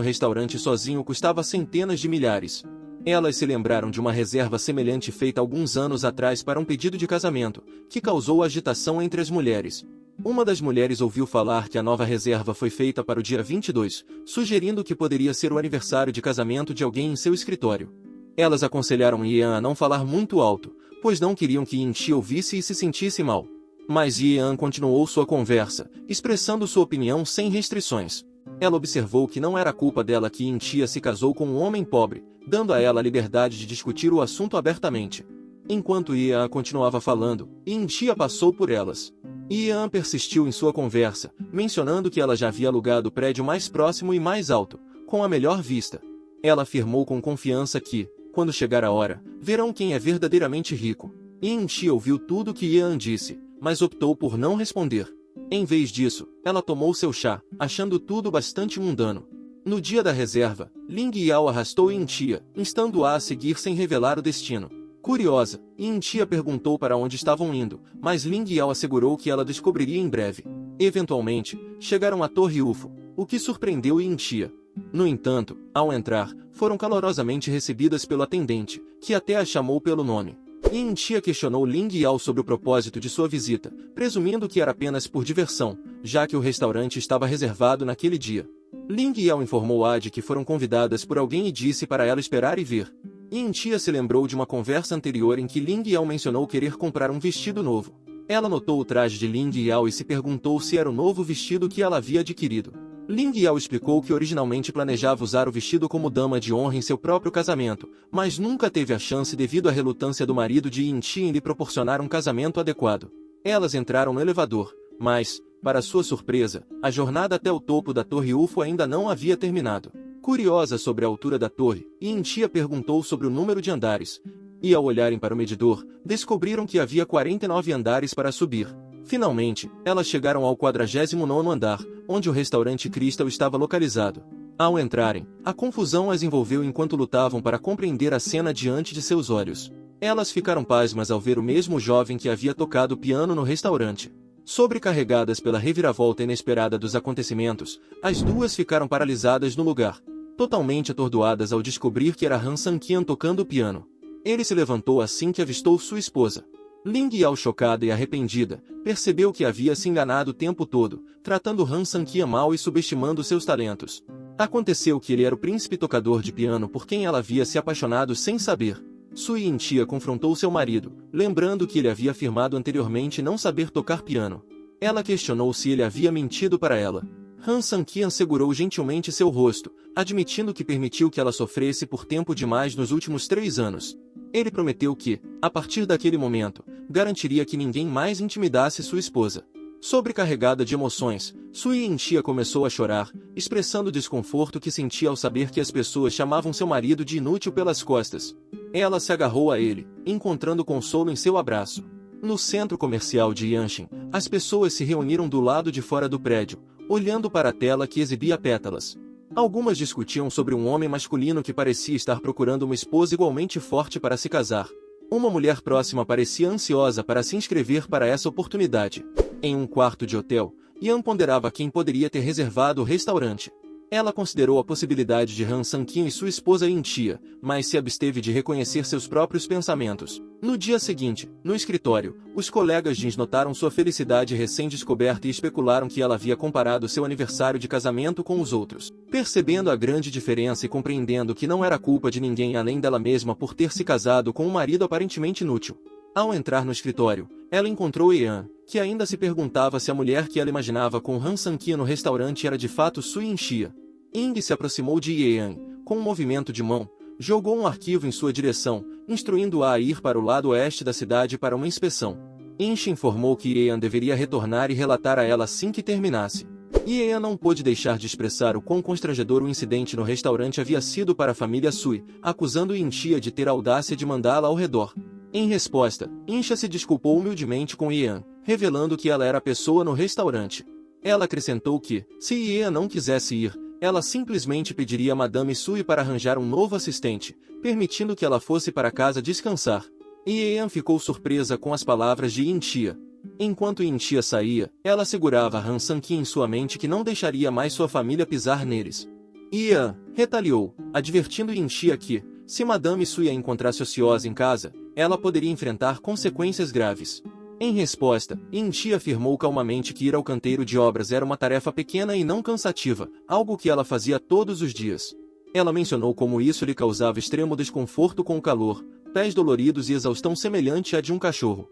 restaurante sozinho custava centenas de milhares. Elas se lembraram de uma reserva semelhante feita alguns anos atrás para um pedido de casamento, que causou agitação entre as mulheres. Uma das mulheres ouviu falar que a nova reserva foi feita para o dia 22, sugerindo que poderia ser o aniversário de casamento de alguém em seu escritório. Elas aconselharam Ian a não falar muito alto, pois não queriam que Yin-Ti ouvisse e se sentisse mal. Mas Ian continuou sua conversa, expressando sua opinião sem restrições. Ela observou que não era culpa dela que Yin-Tia se casou com um homem pobre, dando a ela a liberdade de discutir o assunto abertamente. Enquanto Ian continuava falando, Yin-Tia passou por elas. Ian persistiu em sua conversa, mencionando que ela já havia alugado o prédio mais próximo e mais alto, com a melhor vista. Ela afirmou com confiança que, quando chegar a hora, verão quem é verdadeiramente rico. Yin-Tia ouviu tudo o que Ian disse, mas optou por não responder. Em vez disso, ela tomou seu chá, achando tudo bastante mundano. No dia da reserva, Ling Yao arrastou Yin-Tia, instando-a a seguir sem revelar o destino. Curiosa, Yin-Tia perguntou para onde estavam indo, mas Ling Yao assegurou que ela descobriria em breve. Eventualmente, chegaram à Torre UFO, o que surpreendeu Yin-Tia. No entanto, ao entrar, foram calorosamente recebidas pelo atendente, que até a chamou pelo nome. Yin-Tia questionou Ling Yao sobre o propósito de sua visita, presumindo que era apenas por diversão, já que o restaurante estava reservado naquele dia. Ling Yao informou-a de que foram convidadas por alguém e disse para ela esperar e ver. Yin-Tia se lembrou de uma conversa anterior em que Ling Yao mencionou querer comprar um vestido novo. Ela notou o traje de Ling Yao e se perguntou se era o novo vestido que ela havia adquirido. Ling Yao explicou que originalmente planejava usar o vestido como dama de honra em seu próprio casamento, mas nunca teve a chance devido à relutância do marido de Yin Ti em lhe proporcionar um casamento adequado. Elas entraram no elevador, mas, para sua surpresa, a jornada até o topo da Torre UFO ainda não havia terminado. Curiosa sobre a altura da torre, Yin Tia perguntou sobre o número de andares, e ao olharem para o medidor, descobriram que havia 49 andares para subir. Finalmente, elas chegaram ao 49º andar, onde o restaurante Crystal estava localizado. Ao entrarem, a confusão as envolveu enquanto lutavam para compreender a cena diante de seus olhos. Elas ficaram pasmas ao ver o mesmo jovem que havia tocado piano no restaurante. Sobrecarregadas pela reviravolta inesperada dos acontecimentos, as duas ficaram paralisadas no lugar, totalmente atordoadas ao descobrir que era Han Sang-kian tocando o piano. Ele se levantou assim que avistou sua esposa. Ling Yao, chocada e arrependida, percebeu que havia se enganado o tempo todo, tratando Han Sang-kian mal e subestimando seus talentos. Aconteceu que ele era o príncipe tocador de piano por quem ela havia se apaixonado sem saber. Sui Yin-tia confrontou seu marido, lembrando que ele havia afirmado anteriormente não saber tocar piano. Ela questionou se ele havia mentido para ela. Han Sang-kian segurou gentilmente seu rosto, admitindo que permitiu que ela sofresse por tempo demais nos últimos 3 anos. Ele prometeu que, a partir daquele momento, garantiria que ninguém mais intimidasse sua esposa. Sobrecarregada de emoções, Sui Yin-tia começou a chorar, expressando o desconforto que sentia ao saber que as pessoas chamavam seu marido de inútil pelas costas. Ela se agarrou a ele, encontrando consolo em seu abraço. No centro comercial de Yanshin, as pessoas se reuniram do lado de fora do prédio, olhando para a tela que exibia pétalas. Algumas discutiam sobre um homem masculino que parecia estar procurando uma esposa igualmente forte para se casar. Uma mulher próxima parecia ansiosa para se inscrever para essa oportunidade. Em um quarto de hotel, Yan ponderava quem poderia ter reservado o restaurante. Ela considerou a possibilidade de Han Sang-kian e sua esposa Yin-tia, mas se absteve de reconhecer seus próprios pensamentos. No dia seguinte, no escritório, os colegas Jins notaram sua felicidade recém-descoberta e especularam que ela havia comparado seu aniversário de casamento com os outros. Percebendo a grande diferença e compreendendo que não era culpa de ninguém além dela mesma por ter se casado com um marido aparentemente inútil. Ao entrar no escritório, ela encontrou Yan, que ainda se perguntava se a mulher que ela imaginava com Han Sang-kian no restaurante era de fato Sui Yin-tia. Ying se aproximou de Yan, com um movimento de mão, jogou um arquivo em sua direção, instruindo-a a ir para o lado oeste da cidade para uma inspeção. Inch informou que Yan deveria retornar e relatar a ela assim que terminasse. Yan não pôde deixar de expressar o quão constrangedor o incidente no restaurante havia sido para a família Sui, acusando Yin-tia de ter a audácia de mandá-la ao redor. Em resposta, Incha se desculpou humildemente com Yan, revelando que ela era a pessoa no restaurante. Ela acrescentou que, se Yan não quisesse ir, ela simplesmente pediria a Madame Sui para arranjar um novo assistente, permitindo que ela fosse para casa descansar. Yan ficou surpresa com as palavras de Yin-tia. Enquanto Yin-tia saía, ela segurava Han Sang-kian em sua mente que não deixaria mais sua família pisar neles. Yan retaliou, advertindo Yin-tia que, se Madame Sui a encontrasse ociosa em casa, ela poderia enfrentar consequências graves. Em resposta, Yin-tia afirmou calmamente que ir ao canteiro de obras era uma tarefa pequena e não cansativa, algo que ela fazia todos os dias. Ela mencionou como isso lhe causava extremo desconforto com o calor, pés doloridos e exaustão semelhante à de um cachorro.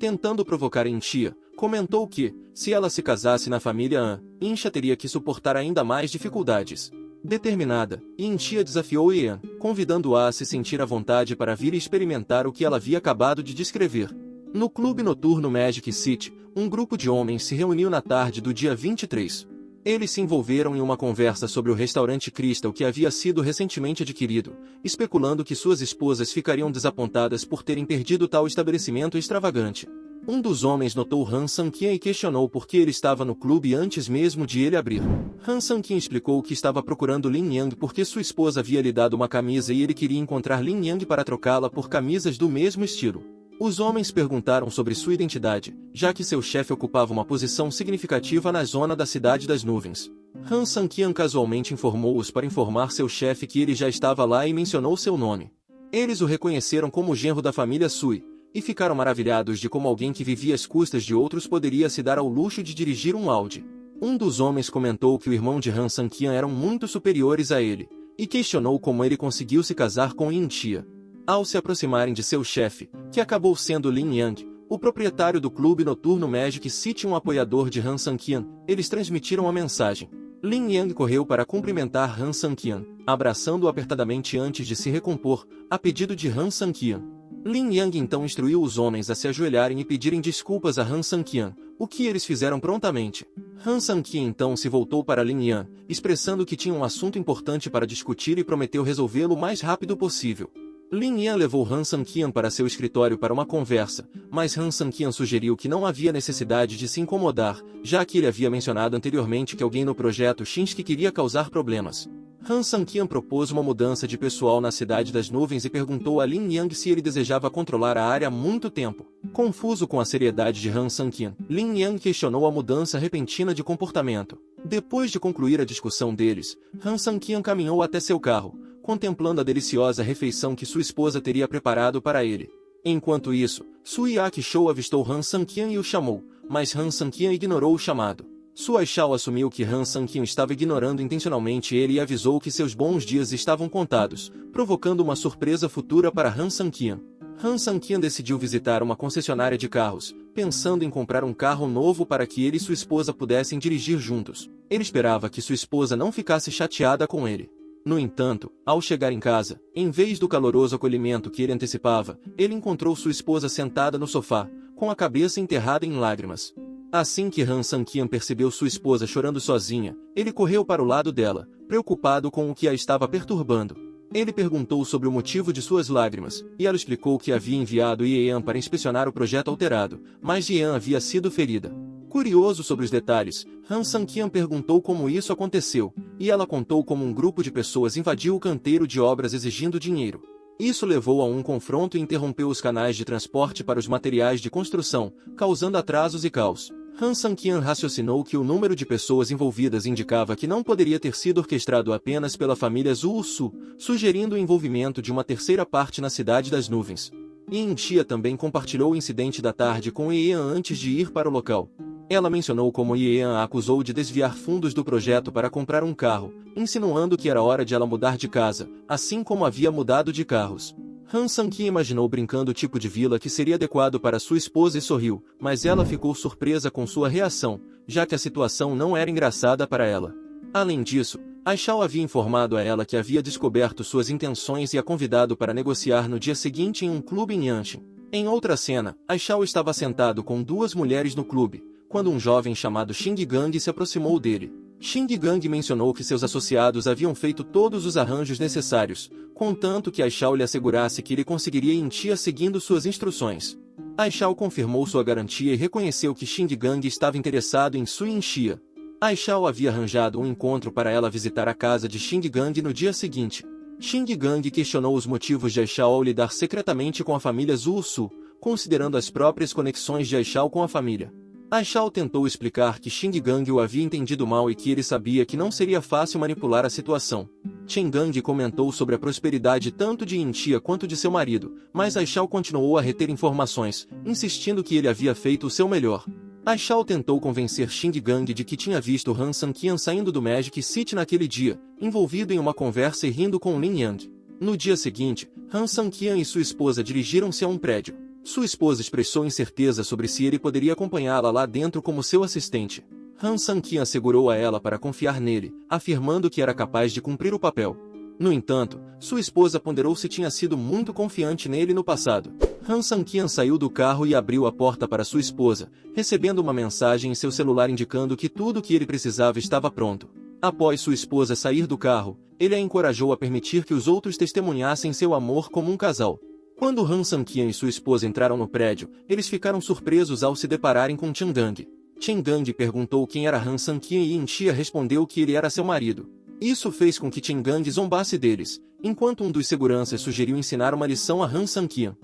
Tentando provocar Yin-tia, comentou que, se ela se casasse na família Yin-tia teria que suportar ainda mais dificuldades. Determinada, Yin-tia desafiou Yan, convidando-a a se sentir à vontade para vir e experimentar o que ela havia acabado de descrever. No clube noturno Magic City, um grupo de homens se reuniu na tarde do dia 23. Eles se envolveram em uma conversa sobre o restaurante Crystal que havia sido recentemente adquirido, especulando que suas esposas ficariam desapontadas por terem perdido tal estabelecimento extravagante. Um dos homens notou Han Sang-kian e questionou por que ele estava no clube antes mesmo de ele abrir. Han Sang-kian explicou que estava procurando Lin Yang porque sua esposa havia lhe dado uma camisa e ele queria encontrar Lin Yang para trocá-la por camisas do mesmo estilo. Os homens perguntaram sobre sua identidade, já que seu chefe ocupava uma posição significativa na zona da Cidade das Nuvens. Han Sang-kian casualmente informou-os para informar seu chefe que ele já estava lá e mencionou seu nome. Eles o reconheceram como genro da família Sui, e ficaram maravilhados de como alguém que vivia às custas de outros poderia se dar ao luxo de dirigir um Audi. Um dos homens comentou que o irmão de Han Sang-kian eram muito superiores a ele, e questionou como ele conseguiu se casar com Yin-tia. Ao se aproximarem de seu chefe, que acabou sendo Lin Yang, O proprietário do clube noturno Magic City, um apoiador de Han Sang-kian, eles transmitiram a mensagem. Lin Yang correu para cumprimentar Han Sang-kian, abraçando-o apertadamente antes de se recompor, a pedido de Han Sang-kian. Lin Yang então instruiu os homens a se ajoelharem e pedirem desculpas a Han Sang-kian, o que eles fizeram prontamente. Han Sang-kian então se voltou para Lin Yang, expressando que tinha um assunto importante para discutir e prometeu resolvê-lo o mais rápido possível. Lin Yan levou Han Sang-kian para seu escritório para uma conversa, mas Han Sang-kian sugeriu que não havia necessidade de se incomodar, já que ele havia mencionado anteriormente que alguém no projeto Shinsuke queria causar problemas. Han Sang-kian propôs uma mudança de pessoal na Cidade das Nuvens e perguntou a Lin Yang se ele desejava controlar a área há muito tempo. Confuso com a seriedade de Han Sang-kian, Lin Yang questionou a mudança repentina de comportamento. Depois de concluir a discussão deles, Han Sang-kian caminhou até seu carro, contemplando a deliciosa refeição que sua esposa teria preparado para ele. Enquanto isso, Sui Yakishou avistou Han Sang-kian e o chamou, mas Han Sang-kian ignorou o chamado. Sua Shao assumiu que Han Sang-kian estava ignorando intencionalmente ele e avisou que seus bons dias estavam contados, provocando uma surpresa futura para Han Sang-kian. Han Sang-kian decidiu visitar uma concessionária de carros, pensando em comprar um carro novo para que ele e sua esposa pudessem dirigir juntos. Ele esperava que sua esposa não ficasse chateada com ele. No entanto, ao chegar em casa, em vez do caloroso acolhimento que ele antecipava, ele encontrou sua esposa sentada no sofá, com a cabeça enterrada em lágrimas. Assim que Han Sang-kian percebeu sua esposa chorando sozinha, ele correu para o lado dela, preocupado com o que a estava perturbando. Ele perguntou sobre o motivo de suas lágrimas, e ela explicou que havia enviado Yean para inspecionar o projeto alterado, mas Yean havia sido ferida. Curioso sobre os detalhes, Han Sang-kian perguntou como isso aconteceu, e ela contou como um grupo de pessoas invadiu o canteiro de obras exigindo dinheiro. Isso levou a um confronto e interrompeu os canais de transporte para os materiais de construção, causando atrasos e caos. Han Sang-kian raciocinou que o número de pessoas envolvidas indicava que não poderia ter sido orquestrado apenas pela família Zhu Su, sugerindo o envolvimento de uma terceira parte na Cidade das Nuvens. Yin Xia também compartilhou o incidente da tarde com Yean antes de ir para o local. Ela mencionou como Yean a acusou de desviar fundos do projeto para comprar um carro, insinuando que era hora de ela mudar de casa, assim como havia mudado de carros. Han Sang-kian imaginou brincando o tipo de vila que seria adequado para sua esposa e sorriu, mas ela ficou surpresa com sua reação, já que a situação não era engraçada para ela. Além disso, Aishao havia informado a ela que havia descoberto suas intenções e a convidado para negociar no dia seguinte em um clube em Yanshin. Em outra cena, Aishao estava sentado com duas mulheres no clube, quando um jovem chamado Xing Gang se aproximou dele. Xing Gang mencionou que seus associados haviam feito todos os arranjos necessários, contanto que Aishao lhe assegurasse que ele conseguiria Intia seguindo suas instruções. Aishao confirmou sua garantia e reconheceu que Xing Gang estava interessado em Sui Intia. Aishao havia arranjado um encontro para ela visitar a casa de Xing Gang no dia seguinte. Xing Gang questionou os motivos de Aishao ao lidar secretamente com a família Zhu Su, considerando as próprias conexões de Aishao com a família. Aishao tentou explicar que Xing Gang o havia entendido mal e que ele sabia que não seria fácil manipular a situação. Chen Gang comentou sobre a prosperidade tanto de Intia quanto de seu marido, mas Aishao continuou a reter informações, insistindo que ele havia feito o seu melhor. Aishao tentou convencer Xing Gang de que tinha visto Han Sang-kian saindo do Magic City naquele dia, envolvido em uma conversa e rindo com Lin Yang. No dia seguinte, Han Sang-kian e sua esposa dirigiram-se a um prédio. Sua esposa expressou incerteza sobre se ele poderia acompanhá-la lá dentro como seu assistente. Han Sang-kian assegurou a ela para confiar nele, afirmando que era capaz de cumprir o papel. No entanto, sua esposa ponderou se tinha sido muito confiante nele no passado. Han Sang-kian saiu do carro e abriu a porta para sua esposa, recebendo uma mensagem em seu celular indicando que tudo o que ele precisava estava pronto. Após sua esposa sair do carro, ele a encorajou a permitir que os outros testemunhassem seu amor como um casal. Quando Han Sang-kian e sua esposa entraram no prédio, eles ficaram surpresos ao se depararem com Chen Gang. Chen Gang perguntou quem era Han Sang-kian e Intia respondeu que ele era seu marido. Isso fez com que Chen Gang zombasse deles, enquanto um dos seguranças sugeriu ensinar uma lição a Han Sang-kian.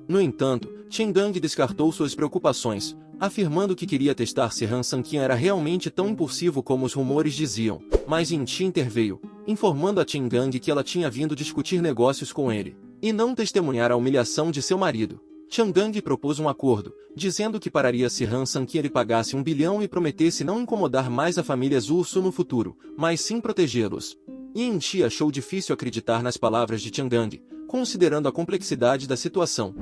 No entanto, Chen Gang descartou suas preocupações, afirmando que queria testar se Han Sang-kian era realmente tão impulsivo como os rumores diziam, mas Intia interveio, informando a Chen Gang que ela tinha vindo discutir negócios com ele e não testemunhar a humilhação de seu marido. Chen Gang propôs um acordo, dizendo que pararia se Han Sang-kian lhe pagasse 1 bilhão e prometesse não incomodar mais a família Zhu Su no futuro, mas sim protegê-los. Yin Xi achou difícil acreditar nas palavras de Chen Gang, considerando a complexidade da situação.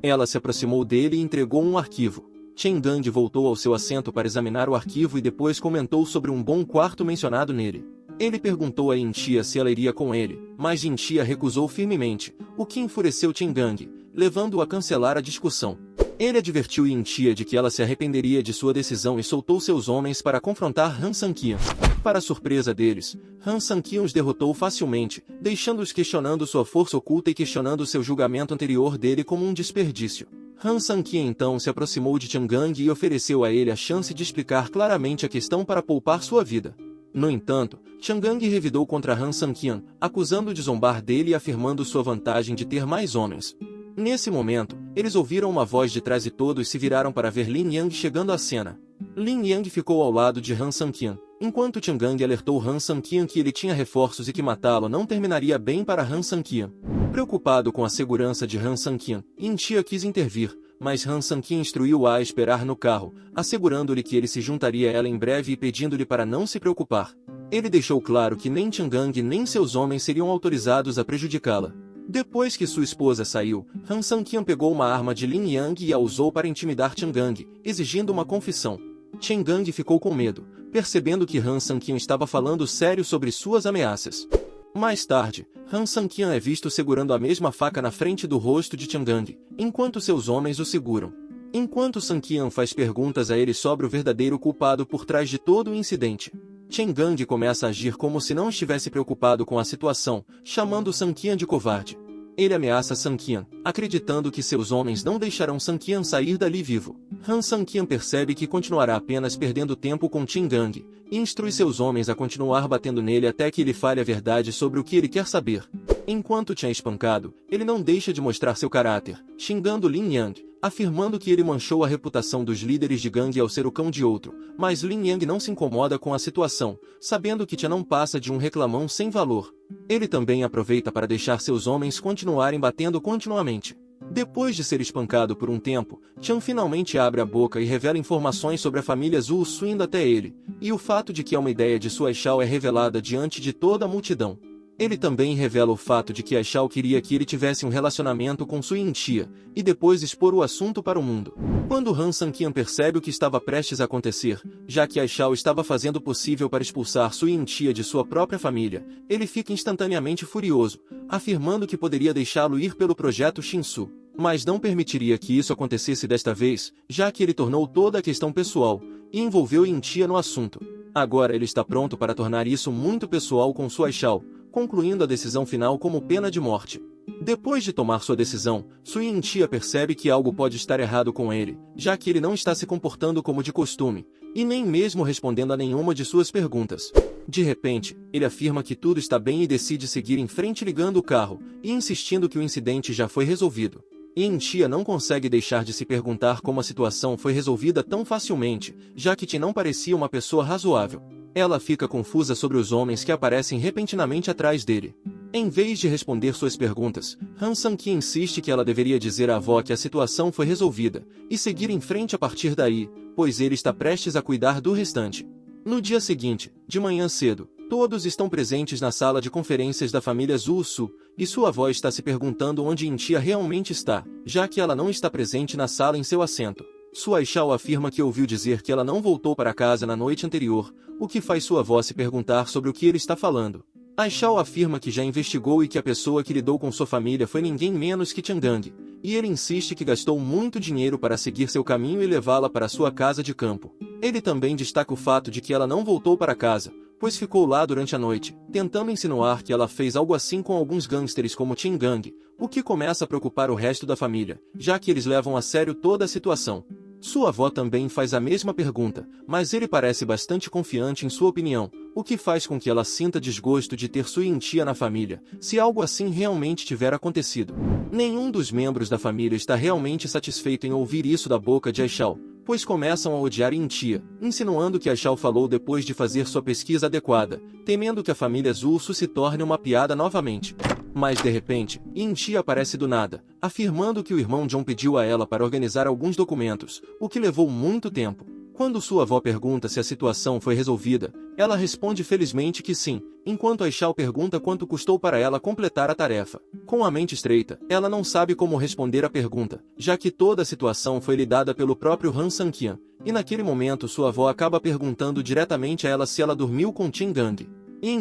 Ela se aproximou dele e entregou um arquivo. Chen Gang voltou ao seu assento para examinar o arquivo e depois comentou sobre um bom quarto mencionado nele. Ele perguntou a Yintia se ela iria com ele, mas Yintia recusou firmemente, o que enfureceu Chen Gang, levando-o a cancelar a discussão. Ele advertiu Yintia de que ela se arrependeria de sua decisão e soltou seus homens para confrontar Han Sanqian. Para a surpresa deles, Han Sanqian os derrotou facilmente, deixando-os questionando sua força oculta e questionando seu julgamento anterior dele como um desperdício. Han Sanqian então se aproximou de Chen Gang e ofereceu a ele a chance de explicar claramente a questão para poupar sua vida. No entanto, Chen Gang revidou contra Han Sanqian, acusando-o de zombar dele e afirmando sua vantagem de ter mais homens. Nesse momento, eles ouviram uma voz de trás e todos se viraram para ver Lin Yang chegando à cena. Lin Yang ficou ao lado de Han Sanqian, enquanto Chen Gang alertou Han Sanqian que ele tinha reforços e que matá-lo não terminaria bem para Han Sanqian. Preocupado com a segurança de Han Sanqian, Yintia quis intervir, mas Han Sanqian instruiu-a a esperar no carro, assegurando-lhe que ele se juntaria a ela em breve e pedindo-lhe para não se preocupar. Ele deixou claro que nem Chen Gang nem seus homens seriam autorizados a prejudicá-la. Depois que sua esposa saiu, Han Sanqian pegou uma arma de Lin Yang e a usou para intimidar Chen Gang, exigindo uma confissão. Chen Gang ficou com medo, percebendo que Han Sanqian estava falando sério sobre suas ameaças. Mais tarde, Han Sanqian é visto segurando a mesma faca na frente do rosto de Chen Gang, enquanto seus homens o seguram. Enquanto Sanqian faz perguntas a ele sobre o verdadeiro culpado por trás de todo o incidente, Chen Gang começa a agir como se não estivesse preocupado com a situação, chamando Sanqian de covarde. Ele ameaça Sanqian, acreditando que seus homens não deixarão Sanqian sair dali vivo. Han Sanqian percebe que continuará apenas perdendo tempo com Chen Gang, e instrui seus homens a continuar batendo nele até que ele fale a verdade sobre o que ele quer saber. Enquanto Chen é espancado, ele não deixa de mostrar seu caráter, xingando Lin Yang, afirmando que ele manchou a reputação dos líderes de gangue ao ser o cão de outro, mas Lin Yang não se incomoda com a situação, sabendo que Chen não passa de um reclamão sem valor. Ele também aproveita para deixar seus homens continuarem batendo continuamente. Depois de ser espancado por um tempo, Chen finalmente abre a boca e revela informações sobre a família Zhu Su indo até ele, e o fato de que uma ideia de Sua Shao é revelada diante de toda a multidão. Ele também revela o fato de que a Shao queria que ele tivesse um relacionamento com Su Yintia, e depois expor o assunto para o mundo. Quando Han Sanqian percebe o que estava prestes a acontecer, já que a Shao estava fazendo o possível para expulsar Su Yintia de sua própria família, ele fica instantaneamente furioso, afirmando que poderia deixá-lo ir pelo projeto Shinsu, mas não permitiria que isso acontecesse desta vez, já que ele tornou toda a questão pessoal, e envolveu Yintia no assunto. Agora ele está pronto para tornar isso muito pessoal com Sua Shao, concluindo a decisão final como pena de morte. Depois de tomar sua decisão, Su Yintia percebe que algo pode estar errado com ele, já que ele não está se comportando como de costume, e nem mesmo respondendo a nenhuma de suas perguntas. De repente, ele afirma que tudo está bem e decide seguir em frente ligando o carro, e insistindo que o incidente já foi resolvido. Yintia não consegue deixar de se perguntar como a situação foi resolvida tão facilmente, já que Chen não parecia uma pessoa razoável. Ela fica confusa sobre os homens que aparecem repentinamente atrás dele. Em vez de responder suas perguntas, Han Sanqian insiste que ela deveria dizer à avó que a situação foi resolvida, e seguir em frente a partir daí, pois ele está prestes a cuidar do restante. No dia seguinte, de manhã cedo, todos estão presentes na sala de conferências da família Zhu Su, e sua avó está se perguntando onde Yintia realmente está, já que ela não está presente na sala em seu assento. Sua Shao afirma que ouviu dizer que ela não voltou para casa na noite anterior, o que faz sua avó se perguntar sobre o que ele está falando. A Shao afirma que já investigou e que a pessoa que lidou com sua família foi ninguém menos que Chen Gang, e ele insiste que gastou muito dinheiro para seguir seu caminho e levá-la para sua casa de campo. Ele também destaca o fato de que ela não voltou para casa, pois ficou lá durante a noite, tentando insinuar que ela fez algo assim com alguns gangsters como Chen Gang, o que começa a preocupar o resto da família, já que eles levam a sério toda a situação. Sua avó também faz a mesma pergunta, mas ele parece bastante confiante em sua opinião, o que faz com que ela sinta desgosto de ter Su Yintia na família, se algo assim realmente tiver acontecido. Nenhum dos membros da família está realmente satisfeito em ouvir isso da boca de Shao, pois começam a odiar Yintia, insinuando que Shao falou depois de fazer sua pesquisa adequada, temendo que a família Zhu Su se torne uma piada novamente. Mas de repente, Yintia aparece do nada, afirmando que o irmão John pediu a ela para organizar alguns documentos, o que levou muito tempo. Quando sua avó pergunta se a situação foi resolvida, ela responde felizmente que sim, enquanto Aishao pergunta quanto custou para ela completar a tarefa. Com a mente estreita, ela não sabe como responder à pergunta, já que toda a situação foi lhe dada pelo próprio Han Sanqian, e naquele momento sua avó acaba perguntando diretamente a ela se ela dormiu com Qin Gang.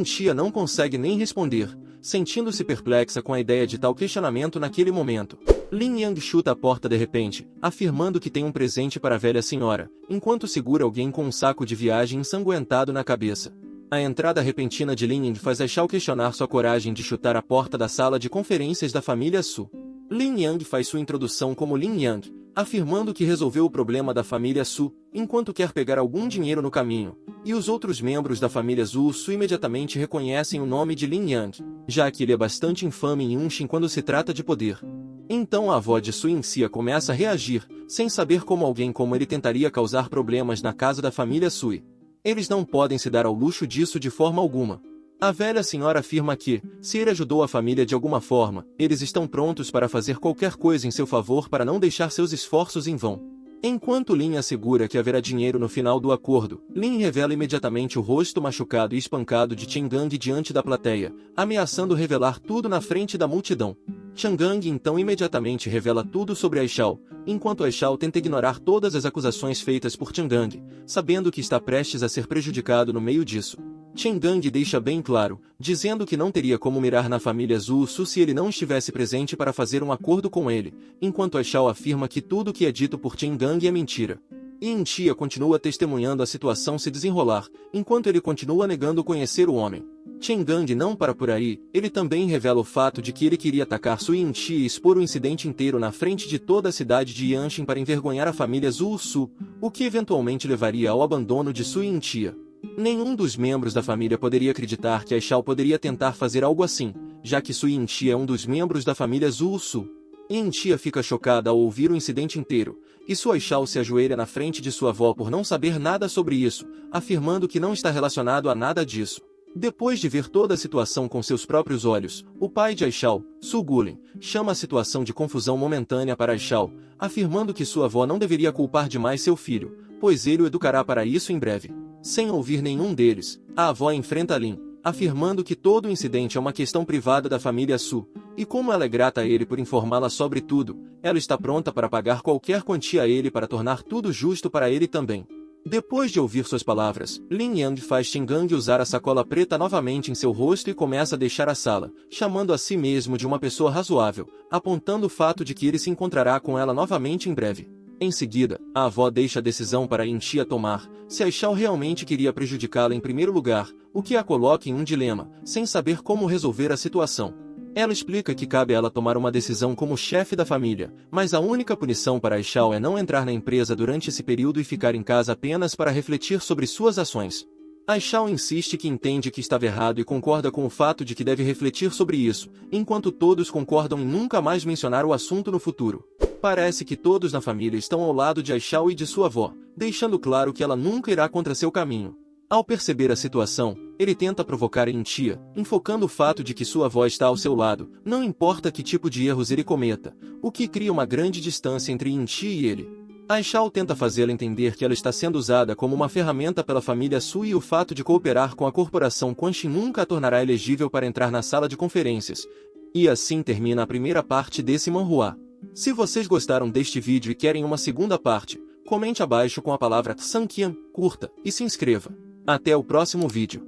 Tia não consegue nem responder, sentindo-se perplexa com a ideia de tal questionamento naquele momento. Lin Yang chuta a porta de repente, afirmando que tem um presente para a velha senhora, enquanto segura alguém com um saco de viagem ensanguentado na cabeça. A entrada repentina de Lin Yang faz Aishao questionar sua coragem de chutar a porta da sala de conferências da família Su. Lin Yang faz sua introdução como Lin Yang, afirmando que resolveu o problema da família Su, enquanto quer pegar algum dinheiro no caminho, e os outros membros da família Zhu Su imediatamente reconhecem o nome de Lin Yang, já que ele é bastante infame em Unshin quando se trata de poder. Então a avó de Su Inxia começa a reagir, sem saber como alguém como ele tentaria causar problemas na casa da família Sui. Eles não podem se dar ao luxo disso de forma alguma. A velha senhora afirma que, se ele ajudou a família de alguma forma, eles estão prontos para fazer qualquer coisa em seu favor para não deixar seus esforços em vão. Enquanto Lin assegura que haverá dinheiro no final do acordo, Lin revela imediatamente o rosto machucado e espancado de Qin Gang diante da plateia, ameaçando revelar tudo na frente da multidão. Gang então imediatamente revela tudo sobre Aishao, enquanto Aishao tenta ignorar todas as acusações feitas por Gang, sabendo que está prestes a ser prejudicado no meio disso. Gang deixa bem claro, dizendo que não teria como mirar na família Zhu Su se ele não estivesse presente para fazer um acordo com ele, enquanto Aishao afirma que tudo o que é dito por Gang é mentira. Tia continua testemunhando a situação se desenrolar, enquanto ele continua negando conhecer o homem. Gang não para por aí, ele também revela o fato de que ele queria atacar Su Yintia e expor o incidente inteiro na frente de toda a cidade de Yanshin para envergonhar a família Zhu Su, o que eventualmente levaria ao abandono de Su Yintia. Nenhum dos membros da família poderia acreditar que Aishao poderia tentar fazer algo assim, já que Su Yintia é um dos membros da família Zhu Su. Tia fica chocada ao ouvir o incidente inteiro, e Su Aishao se ajoelha na frente de sua avó por não saber nada sobre isso, afirmando que não está relacionado a nada disso. Depois de ver toda a situação com seus próprios olhos, o pai de Aishao, Su Gulen, chama a situação de confusão momentânea para Aishao, afirmando que sua avó não deveria culpar demais seu filho, pois ele o educará para isso em breve. Sem ouvir nenhum deles, a avó enfrenta Lin, afirmando que todo o incidente é uma questão privada da família Su, e como ela é grata a ele por informá-la sobre tudo, ela está pronta para pagar qualquer quantia a ele para tornar tudo justo para ele também. Depois de ouvir suas palavras, Lin Yang faz Gang usar a sacola preta novamente em seu rosto e começa a deixar a sala, chamando a si mesmo de uma pessoa razoável, apontando o fato de que ele se encontrará com ela novamente em breve. Em seguida, a avó deixa a decisão para Tia tomar, se Aishao realmente queria prejudicá-la em primeiro lugar, o que a coloca em um dilema, sem saber como resolver a situação. Ela explica que cabe a ela tomar uma decisão como chefe da família, mas a única punição para Aishao é não entrar na empresa durante esse período e ficar em casa apenas para refletir sobre suas ações. Aishao insiste que entende que estava errado e concorda com o fato de que deve refletir sobre isso, enquanto todos concordam em nunca mais mencionar o assunto no futuro. Parece que todos na família estão ao lado de Aishao e de sua avó, deixando claro que ela nunca irá contra seu caminho. Ao perceber a situação, ele tenta provocar Tia, enfocando o fato de que sua avó está ao seu lado, não importa que tipo de erros ele cometa, o que cria uma grande distância entre Tia e ele. Aishao tenta fazê-la entender que ela está sendo usada como uma ferramenta pela família Su e o fato de cooperar com a corporação Quanxin nunca a tornará elegível para entrar na sala de conferências. E assim termina a primeira parte desse manhua. Se vocês gostaram deste vídeo e querem uma segunda parte, comente abaixo com a palavra Sanqian, curta, e se inscreva. Até o próximo vídeo.